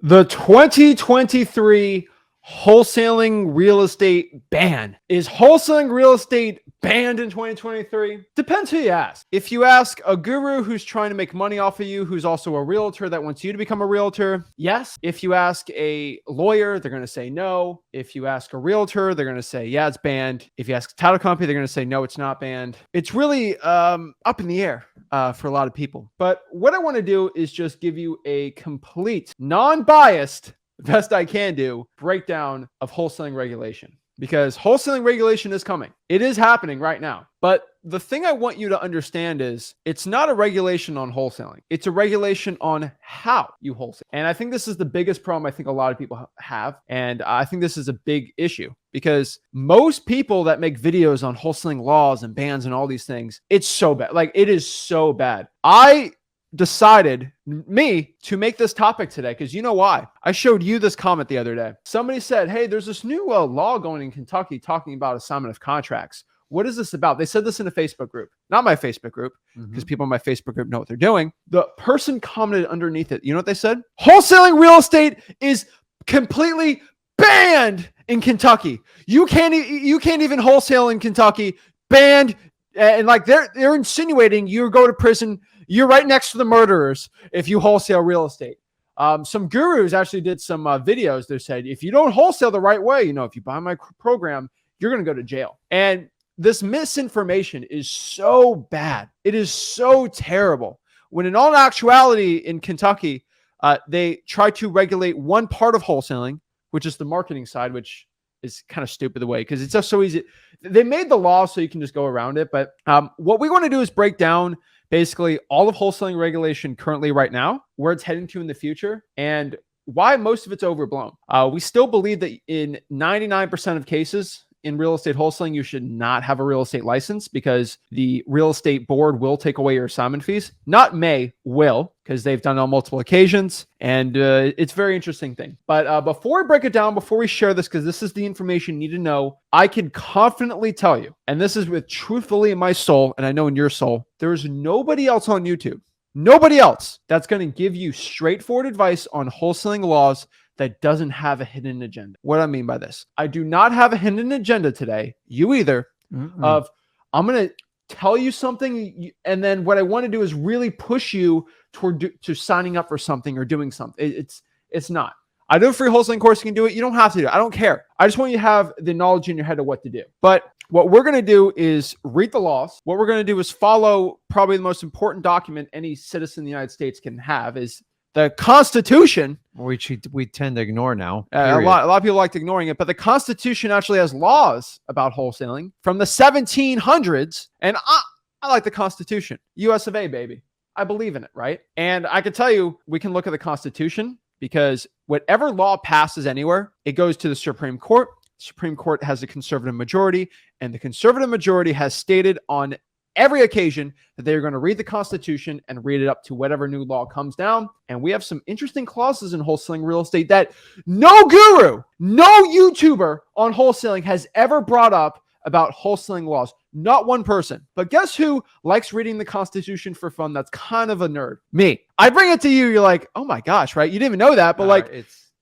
The 2023 wholesaling real estate ban. Is wholesaling real estate banned in 2023? Depends who you ask. If you ask a guru who's trying to make money off of you, who's also a realtor that wants you to become a realtor, yes. If you ask a lawyer, they're going to say no. If you ask a realtor, they're going to say, yeah, it's banned. If you ask a title company, they're going to say, no, it's not banned. It's really up in the air for a lot of people. But what I want to do is just give you a complete, non-biased, best I can do, breakdown of wholesaling regulation. Because wholesaling regulation is coming. It is happening right now. But the thing I want you to understand is it's not a regulation on wholesaling. It's a regulation on how you wholesale. And I think this is the biggest problem I think a lot of people have. And I think this is a big issue because most people that make videos on wholesaling laws and bans and all these things, it's so bad. Like it is so bad. I decided to make this topic today because you know why? I showed you this comment the other day. Somebody said, hey, there's this new law going in Kentucky talking about assignment of contracts. What is this about? They said this in a Facebook group, not my Facebook group, because people in my Facebook group know what they're doing. The person commented underneath it. You know what they said? Wholesaling real estate is completely banned in Kentucky. You can't even wholesale in Kentucky. Banned. And like they're insinuating you go to prison. You're right next to the murderers if you wholesale real estate. Some gurus actually did some videos. They said, if you don't wholesale the right way, if you buy my program, you're going to go to jail. And this misinformation is so bad. It is so terrible. When in all actuality in Kentucky, they try to regulate one part of wholesaling, which is the marketing side, which is kind of stupid the way, because it's just so easy. They made the law so you can just go around it. But what we want to do is break down basically all of wholesaling regulation currently right now, where it's heading to in the future, and why most of it's overblown. We still believe that in 99% of cases in real estate wholesaling, you should not have a real estate license because the real estate board will take away your assignment fees. Not may, will, because they've done it on multiple occasions. And it's a very interesting thing. But before we break it down, before we share this, because this is the information you need to know, I can confidently tell you, and this is with truthfully in my soul, and I know in your soul, there is nobody else on YouTube, nobody else that's going to give you straightforward advice on wholesaling laws that doesn't have a hidden agenda. What do I mean by this? I do not have a hidden agenda today, you either, of I'm going to tell you something, and then what I want to do is really push you toward to signing up for something or doing something. It's not. I do a free wholesaling course. You can do it. You don't have to do it. I don't care. I just want you to have the knowledge in your head of what to do. But what we're going to do is read the laws. What we're going to do is follow probably the most important document any citizen in the United States can have is the Constitution, which we tend to ignore now. A lot of people like ignoring it, but the Constitution actually has laws about wholesaling from the 1700s. And I like the Constitution. US of A, baby. I believe in it, right? And I can tell you, we can look at the Constitution because whatever law passes anywhere, it goes to the Supreme Court. The Supreme Court has a conservative majority, and the conservative majority has stated on every occasion that they're going to read the Constitution and read it up to whatever new law comes down. And we have some interesting clauses in wholesaling real estate that no guru, no YouTuber on wholesaling has ever brought up about wholesaling laws. Not one person. But guess who likes reading the Constitution for fun? That's kind of a nerd. Me. I bring it to you. You're like, oh my gosh, right? You didn't even know that. But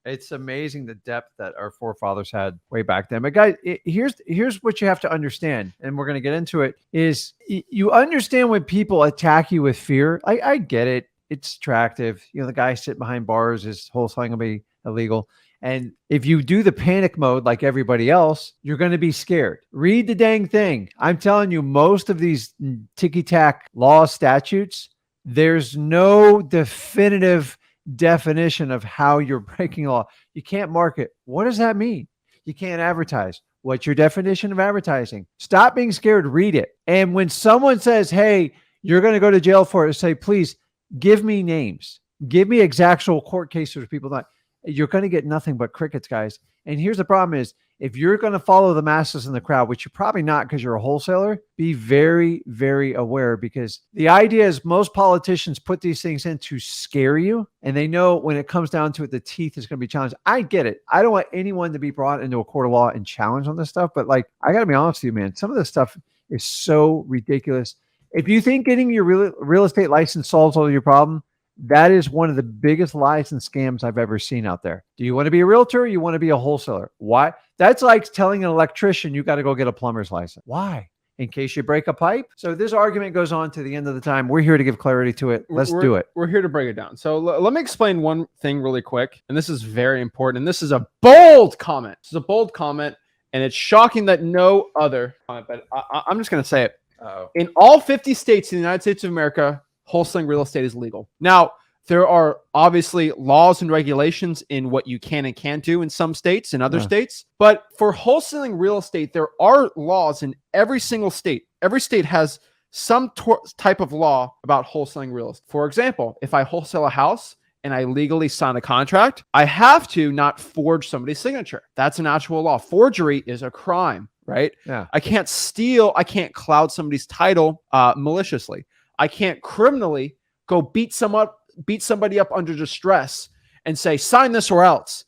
it's amazing the depth that our forefathers had way back then. But guys, here's what you have to understand, and we're going to get into it, is you understand when people attack you with fear. I get it. It's attractive. The guy sitting behind bars is wholesaling will be illegal. And if you do the panic mode like everybody else, you're going to be scared. Read the dang thing. I'm telling you, most of these ticky-tack law statutes, there's no definitive definition of how you're breaking law. You can't market. What does that mean? You can't advertise. What's your definition of advertising? Stop being scared. Read it. And when someone says, hey, you're going to go to jail for it, say, please give me names. Give me actual court cases where people not. You're going to get nothing but crickets, guys. And here's the problem is, if you're going to follow the masses in the crowd, which you're probably not because you're a wholesaler, be very, very aware, because the idea is most politicians put these things in to scare you. And they know when it comes down to it, the teeth is going to be challenged. I get it. I don't want anyone to be brought into a court of law and challenged on this stuff. But I got to be honest with you, man, some of this stuff is so ridiculous. If you think getting your real estate license solves all your problem, That is one of the biggest lies and scams I've ever seen out there. Do you want to be a realtor? Or you want to be a wholesaler? Why? That's like telling an electrician you got to go get a plumber's license. Why? In case you break a pipe. So this argument goes on to the end of the time. We're here to give clarity to it. Let's do it. We're here to break it down. So let me explain one thing really quick. And this is very important. And this is a bold comment. This is a bold comment. And it's shocking that no other comment, but I'm just going to say it. Uh-oh. In all 50 states in the United States of America, wholesaling real estate is legal. Now, there are obviously laws and regulations in what you can and can't do in some states and other states. But for wholesaling real estate, there are laws in every single state. Every state has some type of law about wholesaling real estate. For example, if I wholesale a house and I legally sign a contract, I have to not forge somebody's signature. That's an actual law. Forgery is a crime, right? Yeah. I can't steal. I can't cloud somebody's title maliciously. I can't criminally go beat somebody up under distress and say, sign this or else.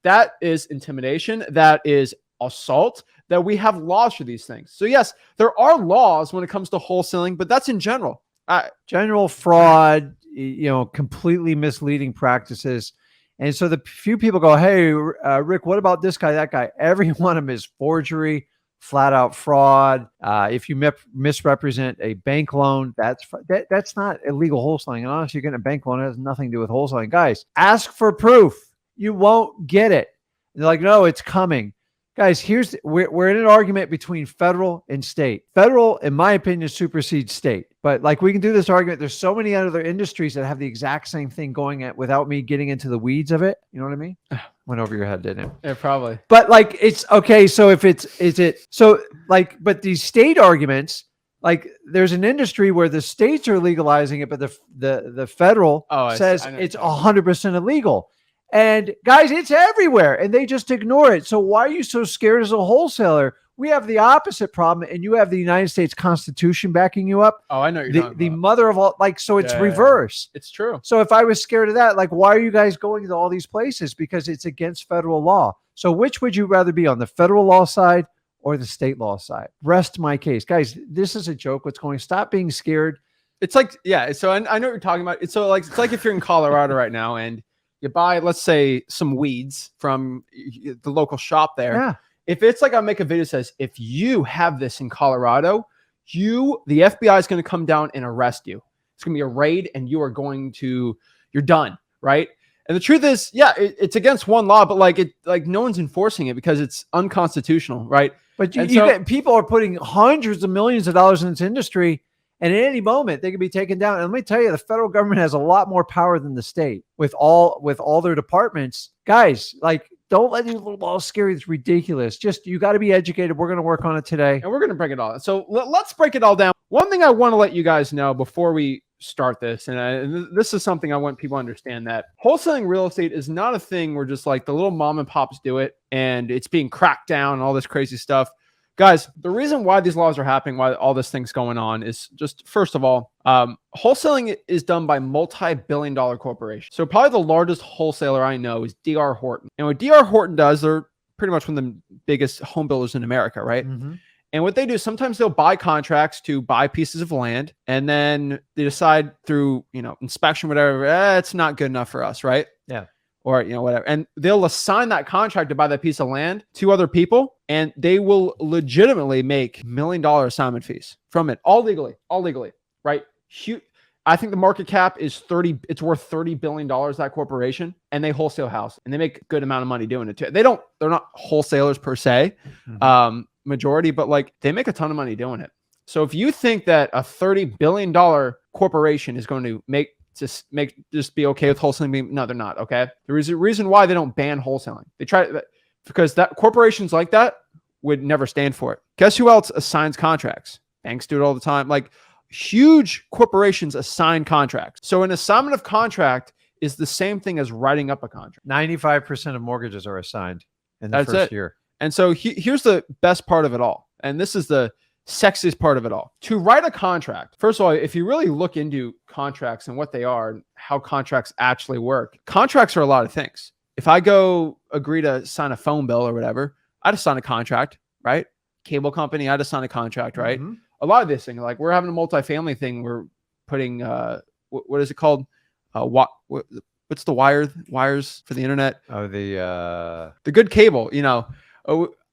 That is intimidation. That is assault. That we have laws for these things. So yes, there are laws when it comes to wholesaling, but that's in general. General fraud, completely misleading practices. And so the few people go, hey, Rick, what about this guy, that guy? Every one of them is forgery, flat out fraud. If you misrepresent a bank loan, that's not illegal wholesaling. And honestly, you're getting a bank loan. It has nothing to do with wholesaling. Guys, ask for proof. You won't get it. And they're like, no, it's coming. Guys, we're in an argument between federal and state. Federal, in my opinion, supersedes state. But like we can do this argument. There's so many other industries that have the exact same thing going at without me getting into the weeds of it. You know what I mean? Went over your head, didn't it? Yeah, probably. But like, it's okay. So but these state arguments, like there's an industry where the states are legalizing it, but the federal says it's 100% illegal. And guys, it's everywhere and they just ignore it. So why are you so scared as a wholesaler? We have the opposite problem and you have the United States Constitution backing you up. Oh, I know you're talking the about. mother of all, so it's reverse. It's true. So if I was scared of that, why are you guys going to all these places? Because it's against federal law. So which would you rather be on, the federal law side or the state law side? Rest my case. Guys, this is a joke. What's going on? Stop being scared. It's like, so I know what you're talking about. It's like if you're in Colorado right now and you buy, let's say, some weeds from the local shop there. Yeah. If it's like I make a video that says, if you have this in Colorado, the FBI is going to come down and arrest you. It's going to be a raid and you're done, right? And the truth is, it's against one law, but no one's enforcing it because it's unconstitutional, right? But people are putting hundreds of millions of dollars in this industry. And at any moment, they could be taken down. And let me tell you, the federal government has a lot more power than the state with all their departments. Guys, don't let these little laws scare you. It's ridiculous. Just, you got to be educated. We're going to work on it today. And we're going to break it all. So let's break it all down. One thing I want to let you guys know before we start this, and this is something I want people to understand, that wholesaling real estate is not a thing where just like the little mom and pops do it and it's being cracked down and all this crazy stuff. Guys, the reason why these laws are happening, why all this thing's going on is just, first of all, wholesaling is done by multi-billion-dollar corporations. So probably the largest wholesaler I know is D.R. Horton. And what D.R. Horton does, they're pretty much one of the biggest home builders in America, right? Mm-hmm. And what they do, sometimes they'll buy contracts to buy pieces of land, and then they decide through, inspection, whatever, it's not good enough for us, right? Yeah. Or, whatever. And they'll assign that contract to buy that piece of land to other people, and they will legitimately make $1 million assignment fees from it, all legally, right? I think the market cap is it's worth $30 billion, that corporation, and they wholesale house, and they make a good amount of money doing it too. They're not wholesalers per se, majority, but they make a ton of money doing it. So if you think that a $30 billion corporation is going to just be okay with wholesaling, no, they're not. Okay. There is a reason why they don't ban wholesaling. They try because that corporations like that would never stand for it. Guess who else assigns contracts? Banks do it all the time. Huge corporations assign contracts. So an assignment of contract is the same thing as writing up a contract. 95% of mortgages are assigned in the first year. And so here's the best part of it all. And this is the sexiest part of it all. To write a contract, first of all, if you really look into contracts and what they are and how contracts actually work, contracts are a lot of things. If I go agree to sign a phone bill or whatever, I just sign a contract, right? Cable company, I just sign a contract, right? Mm-hmm. A lot of this thing, we're having a multifamily thing, we're putting, what is it called? what's the wires for the internet? Oh, The good cable,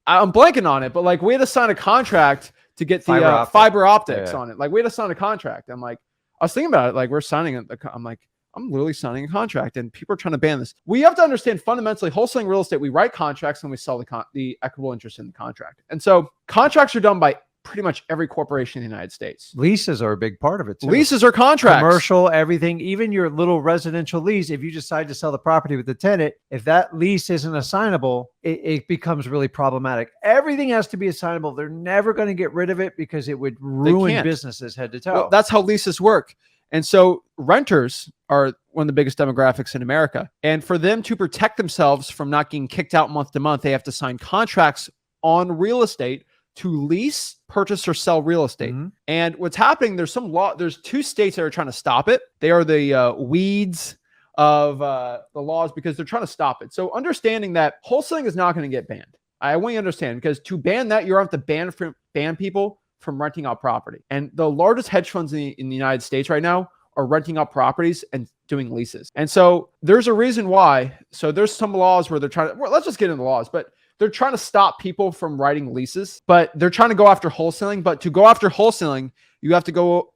I'm blanking on it, but like we had to sign a contract to get the fiber optics on it. Like we had to sign a contract. I was thinking about it. Like we're signing it. I'm like, I'm literally signing a contract and people are trying to ban this. We have to understand fundamentally wholesaling real estate. We write contracts and we sell the equitable interest in the contract. And so contracts are done by pretty much every corporation in the United States. Leases are a big part of it too. Leases are contracts. Commercial, everything, even your little residential lease. If you decide to sell the property with the tenant, if that lease isn't assignable, it becomes really problematic. Everything has to be assignable. They're never going to get rid of it because it would ruin businesses head to toe. Well, that's how leases work. And so renters are one of the biggest demographics in America. And for them to protect themselves from not getting kicked out month to month, they have to sign contracts on real estate to lease, purchase, or sell real estate. Mm-hmm. And what's happening, there's 2 states that are trying to stop it. They are the weeds of the laws because they're trying to stop it. So understanding that wholesaling is not going to get banned. I want you to understand, because to ban that, you have to ban people from renting out property. And the largest hedge funds in the United States right now are renting out properties and doing leases. And so there's a reason why. So there's some laws where they're trying to, let's just get into the laws, but they're trying to stop people from writing leases, but they're trying to go after wholesaling. But to go after wholesaling, you have to go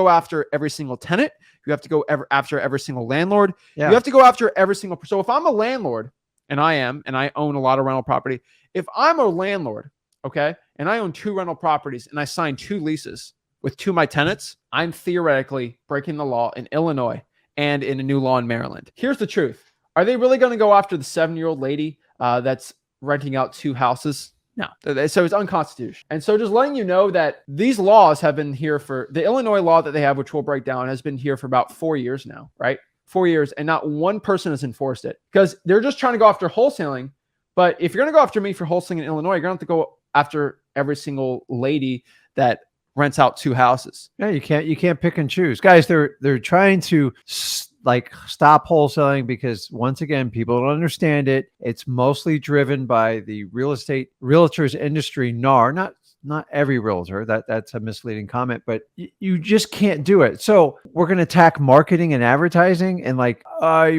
after every single tenant. You have to go after every single landlord. Yeah. You have to go after every single. So if I'm a landlord, and I own a lot of rental property. If I'm a landlord, okay, and I own 2 rental properties and I sign 2 leases with 2 of my tenants, I'm theoretically breaking the law in Illinois and in a new law in Maryland. Here's the truth. Are they really going to go after the 7-year-old lady that's renting out 2 houses? No. So it's unconstitutional. And so just letting you know that these laws have been here for, the Illinois law that they have, which we'll break down, has been here for about 4 years now, right? 4 years, and not one person has enforced it because they're just trying to go after wholesaling. But if you're going to go after me for wholesaling in Illinois, you're going to have to go after every single lady that rents out 2 houses. Yeah, you can't pick and choose. Guys, they're trying to stop wholesaling because, once again, people don't understand it. It's mostly driven by the realtors industry, NAR, not every realtor. That's a misleading comment, but you just can't do it. So we're going to attack marketing and advertising and we're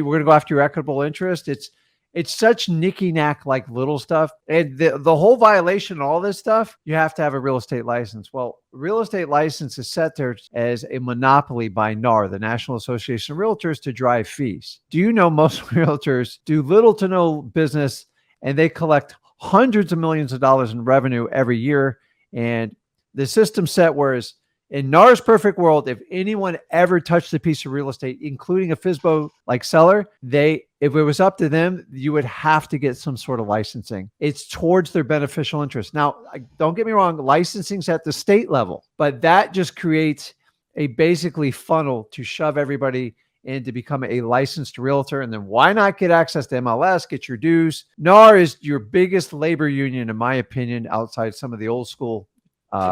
going to go after your equitable interest. It's such nicky-knack like little stuff. And the whole violation, all this stuff, you have to have a real estate license. Well, real estate license is set there as a monopoly by NAR, the National Association of Realtors, to drive fees. Do you know most realtors do little to no business and they collect hundreds of millions of dollars in revenue every year? And the system's set whereas in NAR's perfect world, if anyone ever touched a piece of real estate, including a FSBO like seller, if it was up to them, you would have to get some sort of licensing. It's towards their beneficial interest. Now, don't get me wrong, licensing's at the state level, but that just creates a basically funnel to shove everybody in to become a licensed realtor. And then why not get access to MLS, get your dues? NAR is your biggest labor union, in my opinion, outside some of the old school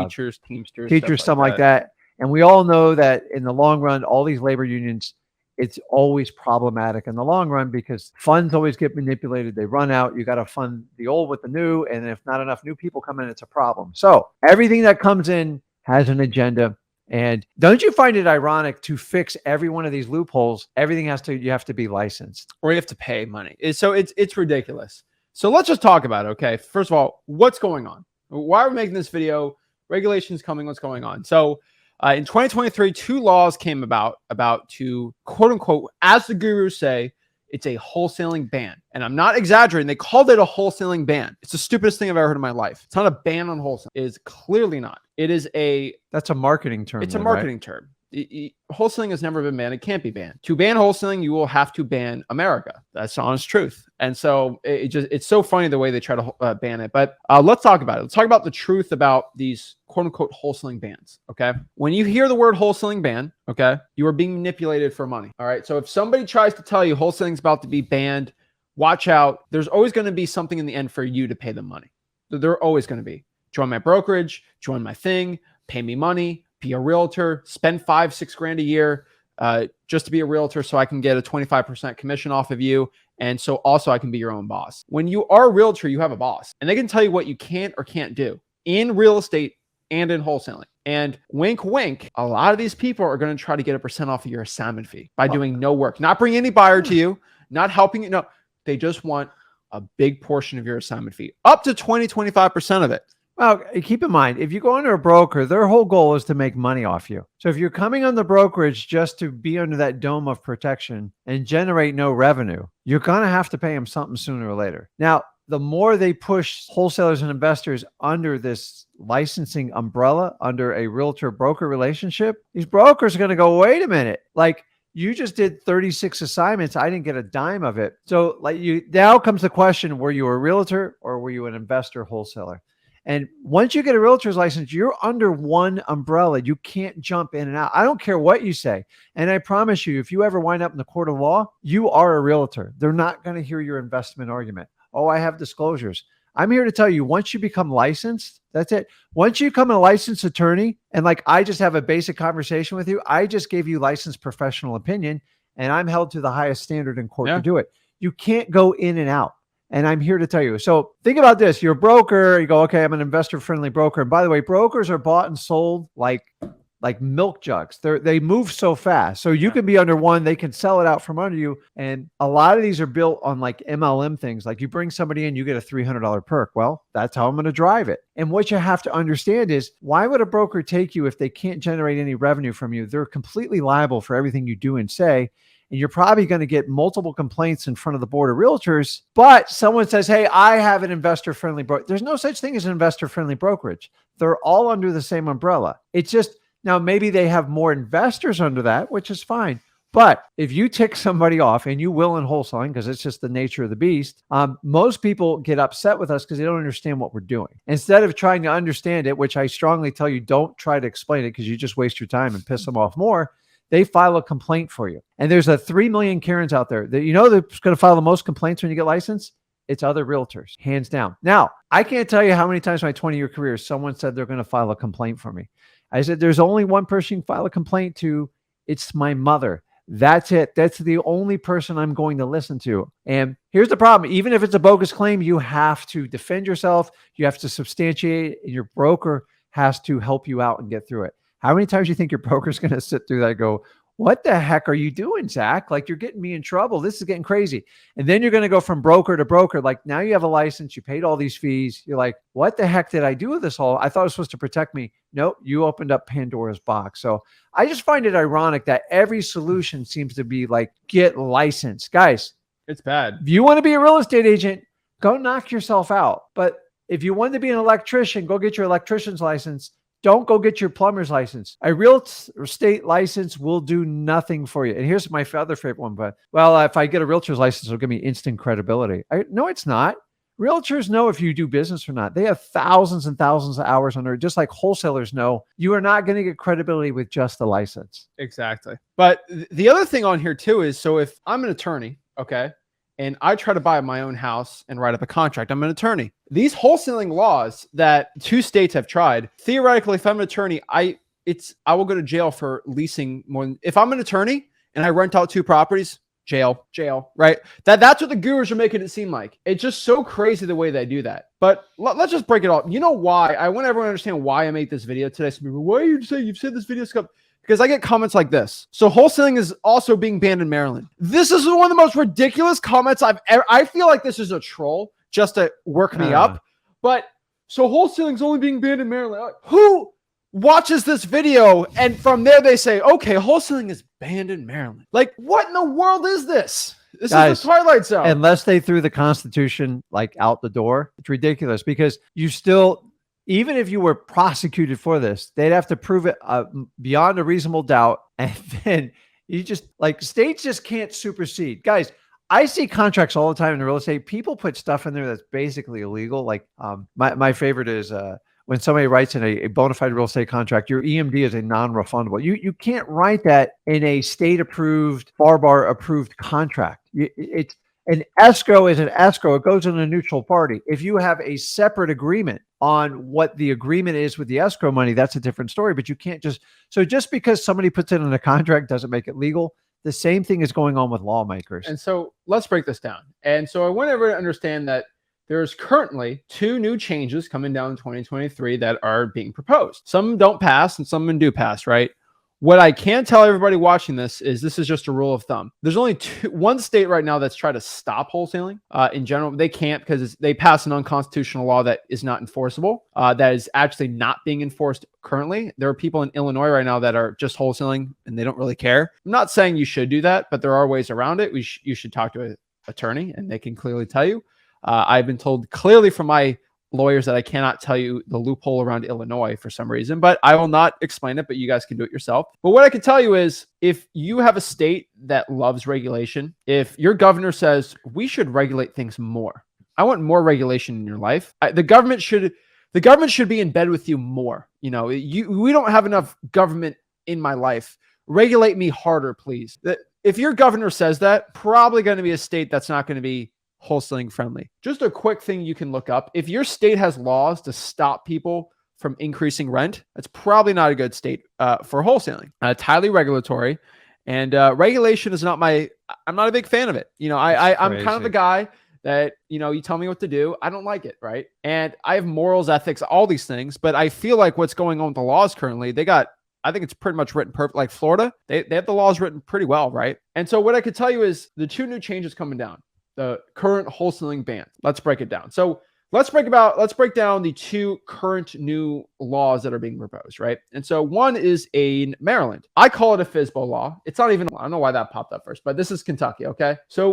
teachers, teamsters, something like that. And we all know that in the long run, all these labor unions, it's always problematic in the long run because funds always get manipulated. They run out. You got to fund the old with the new. And if not enough new people come in, it's a problem. So everything that comes in has an agenda. And don't you find it ironic to fix every one of these loopholes? You have to be licensed or you have to pay money. So it's ridiculous. So let's just talk about it. Okay. First of all, what's going on? Why are we making this video? Regulations coming, what's going on? So in 2023, 2 laws came about to quote unquote, as the gurus say, it's a wholesaling ban. And I'm not exaggerating. They called it a wholesaling ban. It's the stupidest thing I've ever heard in my life. It's not a ban on wholesale. It is clearly not. It is that's a marketing term. It's a marketing term. Wholesaling has never been banned. It can't be banned. To ban wholesaling, you will have to ban America. That's the honest truth. And so it's so funny the way they try to ban it. But let's talk about it. Let's talk about the truth about these quote unquote wholesaling bans. Okay. When you hear the word wholesaling ban, okay, you are being manipulated for money. All right. So if somebody tries to tell you wholesaling is about to be banned, watch out. There's always going to be something in the end for you to pay them money. They're always going to be. Join my brokerage, join my thing, pay me money, be a realtor, spend $5-6 grand a year just to be a realtor so I can get a 25% commission off of you. And so also I can be your own boss. When you are a realtor, you have a boss and they can tell you what you can or can't do in real estate and in wholesaling. And wink, wink, a lot of these people are going to try to get a % off of your assignment fee by doing no work, not bringing any buyer to you, not helping you. No, they just want a big portion of your assignment fee, up to 20, 25% of it. Well, keep in mind, if you go under a broker, their whole goal is to make money off you. So if you're coming on the brokerage just to be under that dome of protection and generate no revenue, you're going to have to pay them something sooner or later. Now, the more they push wholesalers and investors under this licensing umbrella, under a realtor broker relationship, these brokers are going to go, wait a minute, like, you just did 36 assignments. I didn't get a dime of it. So now comes the question, were you a realtor or were you an investor wholesaler? And once you get a realtor's license, you're under one umbrella. You can't jump in and out. I don't care what you say. And I promise you, if you ever wind up in the court of law, you are a realtor. They're not going to hear your investment argument. Oh, I have disclosures. I'm here to tell you, once you become licensed, that's it. Once you become a licensed attorney, and like I just have a basic conversation with you, I just gave you licensed professional opinion, and I'm held to the highest standard in court to do it. You can't go in and out. And I'm here to tell you. So think about this. You're a broker. You go, okay, I'm an investor-friendly broker. And by the way, brokers are bought and sold like milk jugs. They move so fast. So you can be under one. They can sell it out from under you. And a lot of these are built on like MLM things. Like you bring somebody in, you get a $300 perk. Well, that's how I'm going to drive it. And what you have to understand is, why would a broker take you if they can't generate any revenue from you? They're completely liable for everything you do and say. And you're probably going to get multiple complaints in front of the board of realtors. But someone says, hey, I have an investor-friendly broker. There's no such thing as an investor-friendly brokerage. They're all under the same umbrella. It's just, now maybe they have more investors under that, which is fine. But if you tick somebody off, and you will in wholesaling, because it's just the nature of the beast, most people get upset with us because they don't understand what we're doing. Instead of trying to understand it, which I strongly tell you, don't try to explain it because you just waste your time and piss them off more. They file a complaint for you. And there's a 3 million Karens out there that that's going to file the most complaints when you get licensed. It's other realtors, hands down. Now, I can't tell you how many times in my 20-year career someone said they're going to file a complaint for me. I said, there's only one person you can file a complaint to. It's my mother. That's it. That's the only person I'm going to listen to. And here's the problem. Even if it's a bogus claim, you have to defend yourself. You have to substantiate it, and your broker has to help you out and get through it. How many times do you think your broker's going to sit through that and go, what the heck are you doing, Zach? Like, you're getting me in trouble. This is getting crazy. And then you're going to go from broker to broker. Like, now you have a license. You paid all these fees. You're like, what the heck did I do with this all? I thought it was supposed to protect me. Nope. You opened up Pandora's box. So I just find it ironic that every solution seems to be like, get licensed. Guys, it's bad. If you want to be a real estate agent, go knock yourself out. But if you want to be an electrician, go get your electrician's license. Don't go get your plumber's license. A real estate license will do nothing for you. And here's my other favorite one. But, well, if I get a realtor's license, it'll give me instant credibility. No, it's not. Realtors know if you do business or not. They have thousands and thousands of hours under it, just like wholesalers know. You are not going to get credibility with just a license. Exactly. But the other thing on here too is, so if I'm an attorney, okay, and I try to buy my own house and write up a contract, I'm an attorney. These wholesaling laws that 2 states have tried, theoretically, if I'm an attorney, I will go to jail for leasing more than, if I'm an attorney and I rent out 2 properties, jail, right? That's what the gurus are making it seem like. It's just so crazy the way they do that. But let's just break it all. You know why? I want everyone to understand why I made this video today. So people, why are you saying you've said this video scope? Because I get comments like this. So wholesaling is also being banned in Maryland. This is one of the most ridiculous comments I've ever. I feel like this is a troll just to work me up. But so wholesaling is only being banned in Maryland. Who watches this video and from there they say, okay, wholesaling is banned in Maryland? Like, what in the world is this? This is the Twilight Zone. Unless they threw the Constitution like out the door, it's ridiculous because you still. Even if you were prosecuted for this, they'd have to prove it beyond a reasonable doubt. And then you just like states just can't supersede. Guys, I see contracts all the time in real estate. People put stuff in there that's basically illegal. Like my favorite is when somebody writes in a bona fide real estate contract, your EMD is a non-refundable. You can't write that in a state approved, FAR approved contract. It's an escrow is an escrow. It goes in a neutral party. If you have a separate agreement on what the agreement is with the escrow money, that's a different story. But you can't just because somebody puts it in a contract doesn't make it legal. The same thing is going on with lawmakers. And so let's break this down. And so I want everyone to understand that there's currently 2 new changes coming down in 2023 that are being proposed. Some don't pass and some do pass, right? What I can tell everybody watching this is just a rule of thumb. There's only one state right now that's trying to stop wholesaling. In general, they can't because they passed an unconstitutional law that is not enforceable, that is actually not being enforced currently. There are people in Illinois right now that are just wholesaling and they don't really care. I'm not saying you should do that, but there are ways around it. You should talk to an attorney and they can clearly tell you. I've been told clearly from my lawyers that I cannot tell you the loophole around Illinois for some reason, but I will not explain it, but you guys can do it yourself. But what I can tell you is if you have a state that loves regulation, if your governor says we should regulate things more, I want more regulation in your life. The government should be in bed with you more. We don't have enough government in my life. Regulate me harder, please. If your governor says that, probably going to be a state that's not going to be wholesaling friendly. Just a quick thing you can look up. If your state has laws to stop people from increasing rent, that's probably not a good state for wholesaling. It's highly regulatory, and regulation is I'm not a big fan of it. I'm kind of a guy that, you tell me what to do. I don't like it, right? And I have morals, ethics, all these things, but I feel like what's going on with the laws currently, I think it's pretty much written perfect. Like Florida, they have the laws written pretty well, right? And so what I could tell you is the 2 new changes coming down. The current wholesaling ban. Let's break it down. So let's break down the 2 current new laws that are being proposed, right? And so one is in Maryland. I call it a FSBO law. It's not even, I don't know why that popped up first, but this is Kentucky, okay? So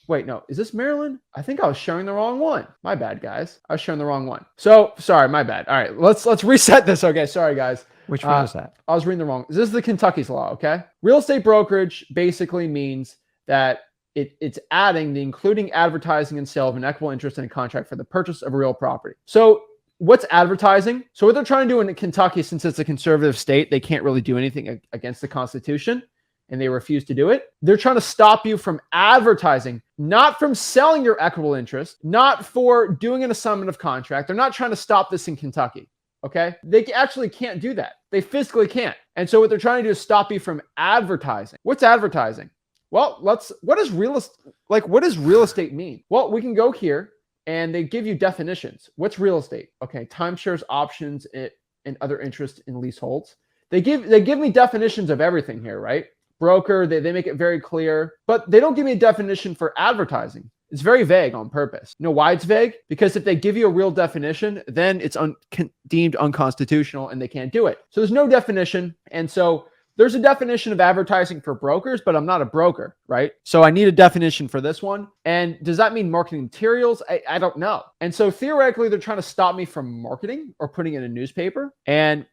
wait, no, is this Maryland? I think I was showing the wrong one. My bad, guys. I was showing the wrong one. So sorry, my bad. All right, let's reset this. Okay, sorry, guys. Which one is that? I was reading the wrong. This is the Kentucky's law, okay? Real estate brokerage basically means that it's adding the including advertising and sale of an equitable interest in a contract for the purchase of a real property. So what's advertising? So what they're trying to do in Kentucky, since it's a conservative state, they can't really do anything against the Constitution, and they refuse to do it. They're trying to stop you from advertising, not from selling your equitable interest, not for doing an assignment of contract. They're not trying to stop this in Kentucky. Okay. They actually can't do that. They physically can't. And so what they're trying to do is stop you from advertising. What's advertising? Well, what does real estate mean? Well, we can go here and they give you definitions. What's real estate? Okay. Timeshares, options, and other interests in leaseholds. They give me definitions of everything here, right? Broker, they make it very clear, but they don't give me a definition for advertising. It's very vague on purpose. You know why it's vague? Because if they give you a real definition, then it's deemed unconstitutional and they can't do it. So there's no definition. And so there's a definition of advertising for brokers, but I'm not a broker, right? So I need a definition for this one. And does that mean marketing materials? I don't know. And so theoretically, they're trying to stop me from marketing or putting in a newspaper. And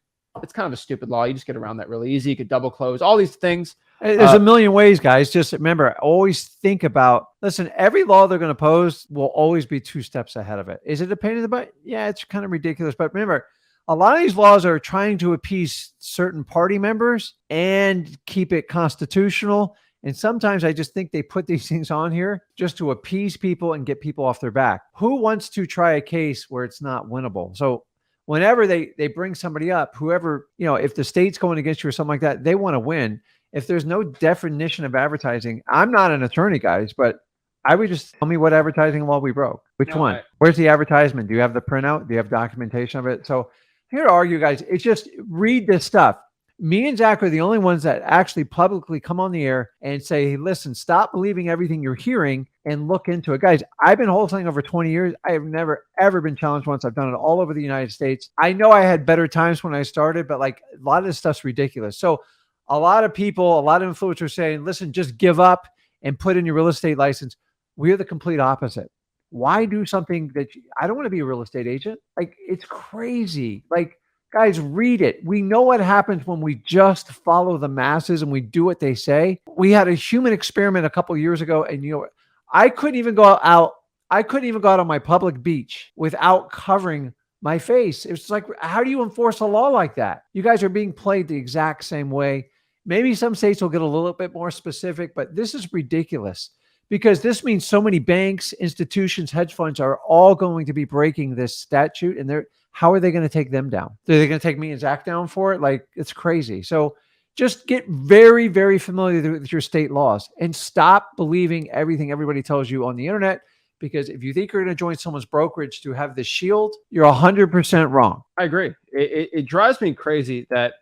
it's kind of a stupid law. You just get around that really easy. You could double close, all these things. There's a million ways, guys. Just remember, always think about, listen, every law they're going to pose will always be 2 steps ahead of it. Is it a pain in the butt? Yeah, it's kind of ridiculous. But remember, a lot of these laws are trying to appease certain party members and keep it constitutional. And sometimes I just think they put these things on here just to appease people and get people off their back. Who wants to try a case where it's not winnable? So whenever they bring somebody up, whoever, if the state's going against you or something like that, they want to win. If there's no definition of advertising, I'm not an attorney, guys, but I would just tell me what advertising law we broke. Which one? Where's the advertisement? Do you have the printout? Do you have documentation of it? So here to argue, guys, it's just read this stuff. Me and Zach are the only ones that actually publicly come on the air and say, hey, listen, stop believing everything you're hearing and look into it. Guys, I've been wholesaling over 20 years. I have never, ever been challenged once. I've done it all over the United States. I know I had better times when I started, but a lot of this stuff's ridiculous. So a lot of people, a lot of influencers saying, listen, just give up and put in your real estate license. We're the complete opposite. Why do something that I don't want to be a real estate agent? It's crazy. Guys, read it. We know what happens when we just follow the masses and we do what they say. We had a human experiment a couple of years ago, and I couldn't even go out. I couldn't even go out on my public beach without covering my face. It's like, how do you enforce a law like that? You guys are being played the exact same way. Maybe some states will get a little bit more specific, but this is ridiculous because this means so many banks, institutions, hedge funds are all going to be breaking this statute, and how are they going to take them down? Are they going to take me and Zach down for it? It's crazy. So just get very, very familiar with your state laws and stop believing everything everybody tells you on the internet, because if you think you're going to join someone's brokerage to have the shield, you're 100% wrong. I agree. It drives me crazy that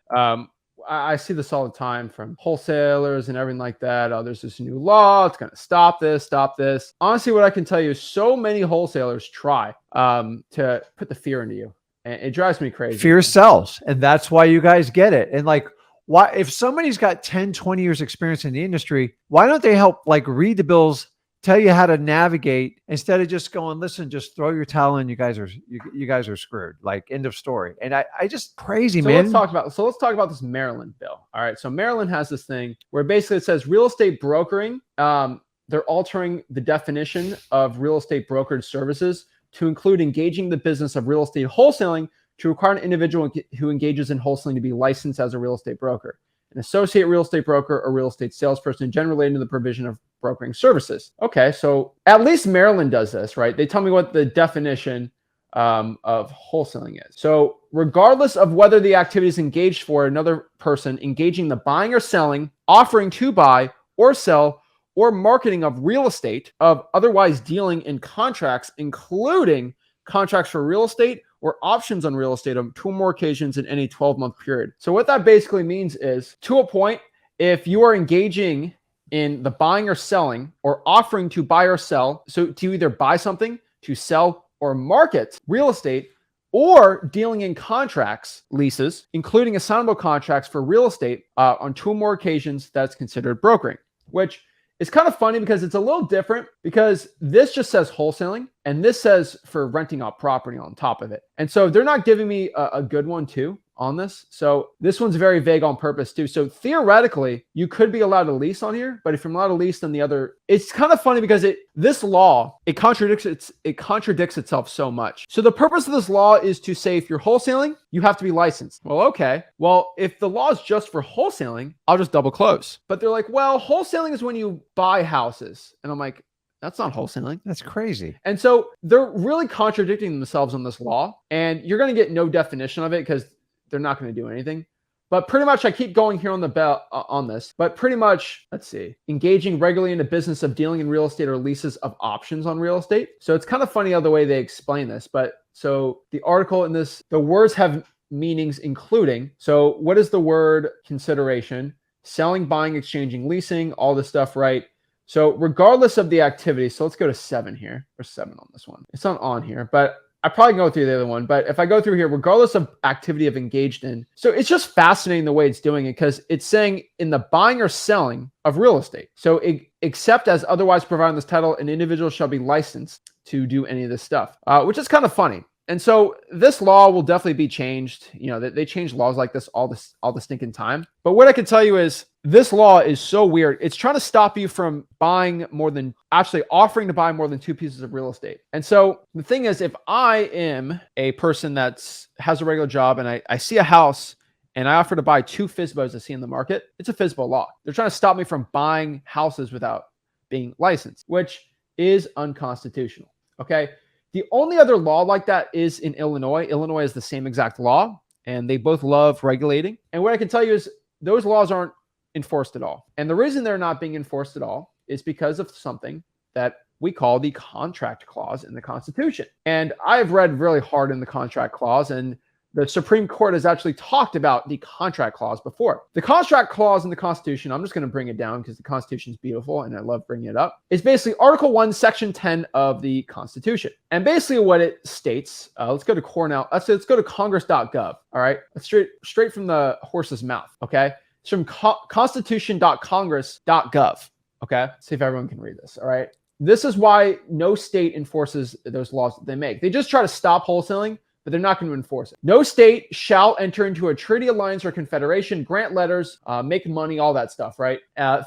I see this all the time from wholesalers and everything like that. Oh, there's this new law. It's going to stop this. Honestly, what I can tell you is so many wholesalers try to put the fear into you. And it drives me crazy. Fear sells. And that's why you guys get it. And like, why, if somebody's got 10, 20 years experience in the industry, why don't they help like read the bills, tell you how to navigate instead of just going, listen, just throw your towel in. You guys are screwed. Like, end of story. And I just crazy, man. Let's talk about this Maryland bill. All right. So Maryland has this thing where basically it says real estate brokering. They're altering the definition of real estate brokerage services to include engaging the business of real estate wholesaling to require an individual who engages in wholesaling to be licensed as a real estate broker, an associate real estate broker, or real estate salesperson, generally related to the provision of brokering services. Okay, so at least Maryland does this, right? They tell me what the definition of wholesaling is. So regardless of whether the activity is engaged for another person, engaging the buying or selling, offering to buy or sell, or marketing of real estate, of otherwise dealing in contracts, including contracts for real estate or options on real estate on 2 or more occasions in any 12-month period. So what that basically means is, to a point, if you are engaging in the buying or selling or offering to buy or sell, so to either buy something, to sell or market real estate, or dealing in contracts, leases, including assignable contracts for real estate on 2 or more occasions, that's considered brokering, which is kind of funny because it's a little different, because this just says wholesaling and this says for renting out property on top of it. And so they're not giving me a good one too on this. So this one's very vague on purpose too. So theoretically, you could be allowed to lease on here, but if you're allowed to lease, then the other, it's kind of funny because this law, it contradicts itself so much. So the purpose of this law is to say, if you're wholesaling, you have to be licensed. Well, okay. Well, if the law is just for wholesaling, I'll just double close. But they're like, well, wholesaling is when you buy houses. And I'm like, that's not wholesaling. That's crazy. And so they're really contradicting themselves on this law, and you're going to get no definition of it because they're not going to do anything. But pretty much, I keep going here on the bell on this, but pretty much, let's see, engaging regularly in the business of dealing in real estate or leases of options on real estate. So it's kind of funny how the way they explain this, but so the article in this, the words have meanings including, so what is the word consideration? Selling, buying, exchanging, leasing, all this stuff, right? So regardless of the activity, so let's go to 7 here, or 7 on this one. It's not on here, but I probably go through the other one. But if I go through here, regardless of activity of engaged in, so it's just fascinating the way it's doing it, because it's saying in the buying or selling of real estate. So except as otherwise provided in this title, an individual shall be licensed to do any of this stuff, which is kind of funny. And so this law will definitely be changed. You know, they change laws like this all the stinking time. But what I can tell you is this law is so weird. It's trying to stop you from buying more than, actually offering to buy more than 2 pieces of real estate. And so the thing is, if I am a person that has a regular job and I see a house and I offer to buy 2 FSBOs I see in the market, it's a FSBO law. They're trying to stop me from buying houses without being licensed, which is unconstitutional. Okay. The only other law like that is in Illinois. Illinois is the same exact law, and they both love regulating. And what I can tell you is those laws aren't enforced at all. And the reason they're not being enforced at all is because of something that we call the contract clause in the Constitution. And I've read really hard in the contract clause, and the Supreme Court has actually talked about the contract clause before. The contract clause in the Constitution, I'm just going to bring it down because the Constitution is beautiful and I love bringing it up, is basically Article 1, Section 10 of the Constitution. And basically what it states, let's go to Cornell. Let's go to congress.gov. All right. Straight from the horse's mouth. Okay. It's from constitution.congress.gov. Okay. Let's see if everyone can read this. All right. This is why no state enforces those laws that they make. They just try to stop wholesaling, but they're not going to enforce it. No state shall enter into a treaty, alliance, or confederation, grant letters, make money, all that stuff, right?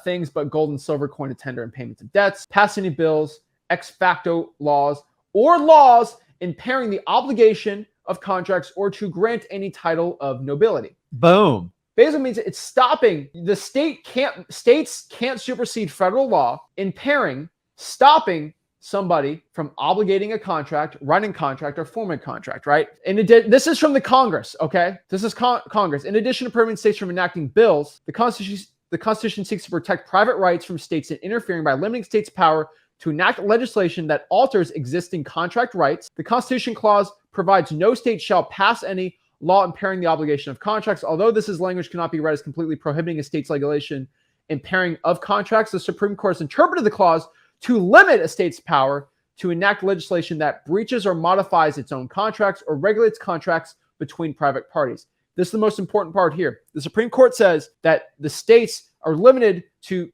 Things but gold and silver coin of tender and payments of debts, pass any bills, ex facto laws, or laws impairing the obligation of contracts, or to grant any title of nobility. Boom. Basically means it's stopping, the states can't supersede federal law, impairing, stopping somebody from obligating a contract, running contract, or forming a contract, right? And this is from the Congress, okay? This is Congress. In addition to prohibiting states from enacting bills, the Constitution seeks to protect private rights from states and interfering by limiting states' power to enact legislation that alters existing contract rights. The Constitution Clause provides no state shall pass any law impairing the obligation of contracts. Although this is language cannot be read as completely prohibiting a state's regulation impairing of contracts, the Supreme Court has interpreted the clause to limit a state's power to enact legislation that breaches or modifies its own contracts or regulates contracts between private parties. This is the most important part here. The Supreme Court says that the states are limited to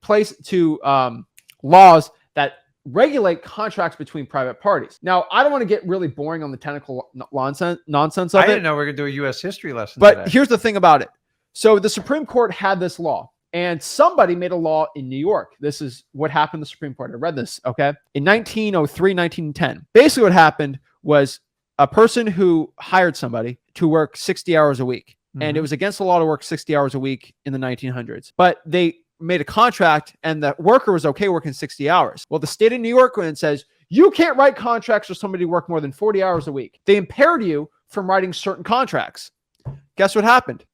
laws that regulate contracts between private parties. Now, I don't want to get really boring on the technical nonsense of it. I didn't know we were going to do a U.S. history lesson But today. here's the thing about it. So the Supreme Court had this law, and somebody made a law in New York. This is what happened in the Supreme Court. I read this, okay? In 1903, 1910. Basically what happened was a person who hired somebody to work 60 hours a week. And it was against the law to work 60 hours a week in the 1900s. But they made a contract and the worker was okay working 60 hours. Well, the state of New York went and says, you can't write contracts for somebody to work more than 40 hours a week. They impaired you from writing certain contracts. Guess what happened?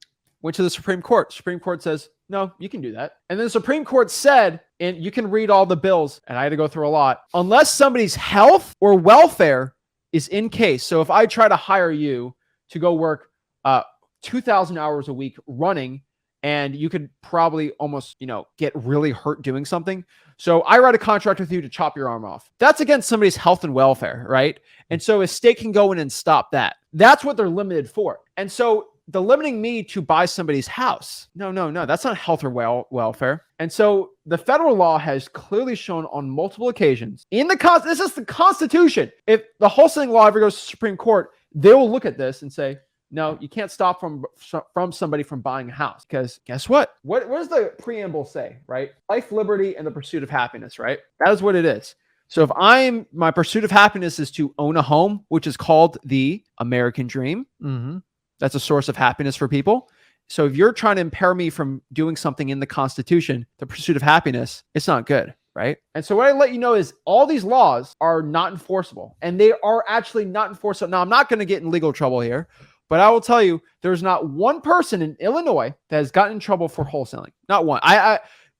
Went to the Supreme Court. Supreme Court says, no, you can do that. And then the Supreme Court said, and you can read all the bills, and I had to go through a lot, unless somebody's health or welfare is in case. So if I try to hire you to go work 2,000 hours a week running, and you could probably almost, get really hurt doing something. So I write a contract with you to chop your arm off. That's against somebody's health and welfare, right? And so a state can go in and stop that. That's what they're limited for. And so the limiting me to buy somebody's house, no, that's not health or welfare. And so the federal law has clearly shown on multiple occasions in this is the Constitution. If the wholesaling law ever goes to the Supreme Court, they will look at this and say, no, you can't stop from somebody from buying a house, because guess what? What does the preamble say, right? Life, liberty, and the pursuit of happiness, right? That is what it is. So if my pursuit of happiness is to own a home, which is called the American dream, that's a source of happiness for people. So if you're trying to impair me from doing something in the Constitution, the pursuit of happiness, it's not good, right? And so what I let you know is all these laws are not enforceable, and they are actually not enforceable. Now, I'm not going to get in legal trouble here, but I will tell you, there's not one person in Illinois that has gotten in trouble for wholesaling. Not one.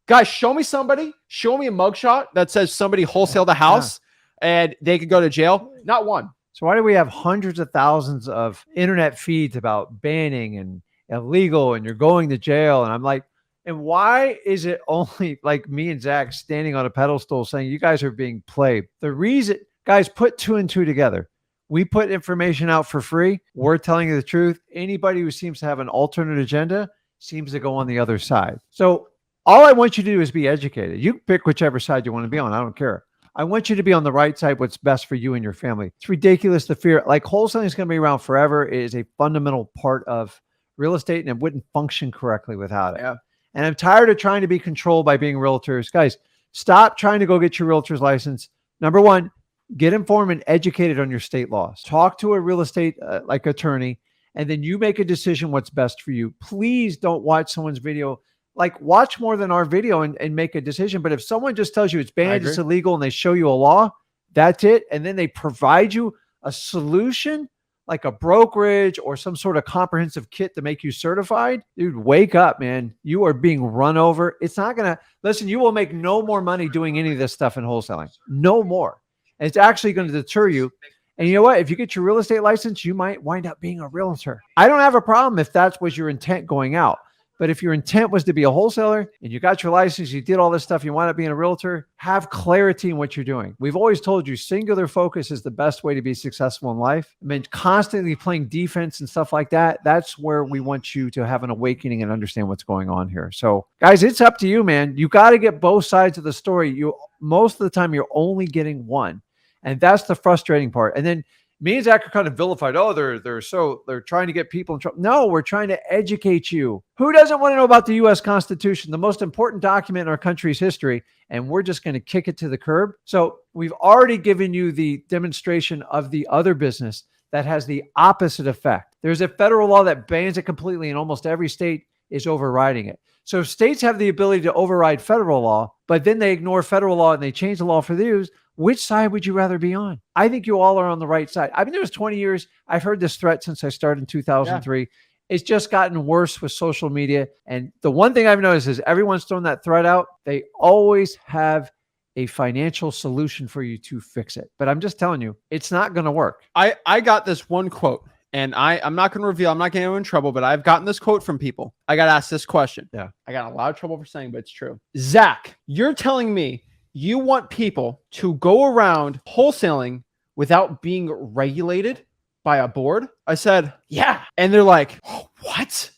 Guys, show me a mugshot that says somebody wholesaled a house and they could go to jail. Not one. So why do we have hundreds of thousands of internet feeds about banning and illegal and you're going to jail? And I'm like, and why is it only like me and Zach standing on a pedestal saying you guys are being played? The reason, guys, put two and two together. We put information out for free. We're telling you the truth. Anybody who seems to have an alternate agenda seems to go on the other side. So all I want you to do is be educated. You pick whichever side you want to be on. I don't care. I want you to be on the right side, what's best for you and your family. It's ridiculous to fear. Like wholesaling is going to be around forever. It is a fundamental part of real estate, and it wouldn't function correctly without it. Yeah. And I'm tired of trying to be controlled by being realtors. Guys, stop trying to go get your realtor's license. Number one, get informed and educated on your state laws. Talk to a real estate attorney, and then you make a decision what's best for you. Please don't watch someone's video. Like, watch more than our video and make a decision. But if someone just tells you it's banned, it's illegal, and they show you a law, that's it. And then they provide you a solution, like a brokerage or some sort of comprehensive kit to make you certified. Dude, wake up, man. You are being run over. It's not going to, listen, you will make no more money doing any of this stuff in wholesaling. No more. And it's actually going to deter you. And you know what? If you get your real estate license, you might wind up being a realtor. I don't have a problem if that was your intent going out. But if your intent was to be a wholesaler and you got your license, you did all this stuff, you wind up being a realtor, have clarity in what you're doing. We've always told you singular focus is the best way to be successful in life. I mean, constantly playing defense and stuff like that, that's where we want you to have an awakening and understand what's going on here. So guys, it's up to you, man. You got to get both sides of the story. Most of the time, you're only getting one. And that's the frustrating part. And then me and Zach are kind of vilified. Oh, they're trying to get people in trouble. No, we're trying to educate you. Who doesn't want to know about the U.S. Constitution, the most important document in our country's history? And we're just going to kick it to the curb. So we've already given you the demonstration of the other business that has the opposite effect. There's a federal law that bans it completely, and almost every state is overriding it. So if states have the ability to override federal law, but then they ignore federal law and they change the law for theirs, which side would you rather be on? I think you all are on the right side. I've been doing this 20 years. I've heard this threat since I started in 2003. Yeah. It's just gotten worse with social media. And the one thing I've noticed is everyone's throwing that threat out. They always have a financial solution for you to fix it. But I'm just telling you, it's not going to work. I got this one quote, and I'm not going to reveal, I'm not getting in trouble, but I've gotten this quote from people. I got asked this question. Yeah. I got a lot of trouble for saying, but it's true. Zach, you're telling me you want people to go around wholesaling without being regulated by a board? I said, yeah. And they're like, oh, what?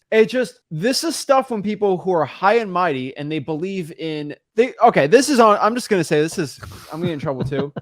This is stuff when people who are high and mighty and they believe in, I'm just going to say I'm getting in trouble too,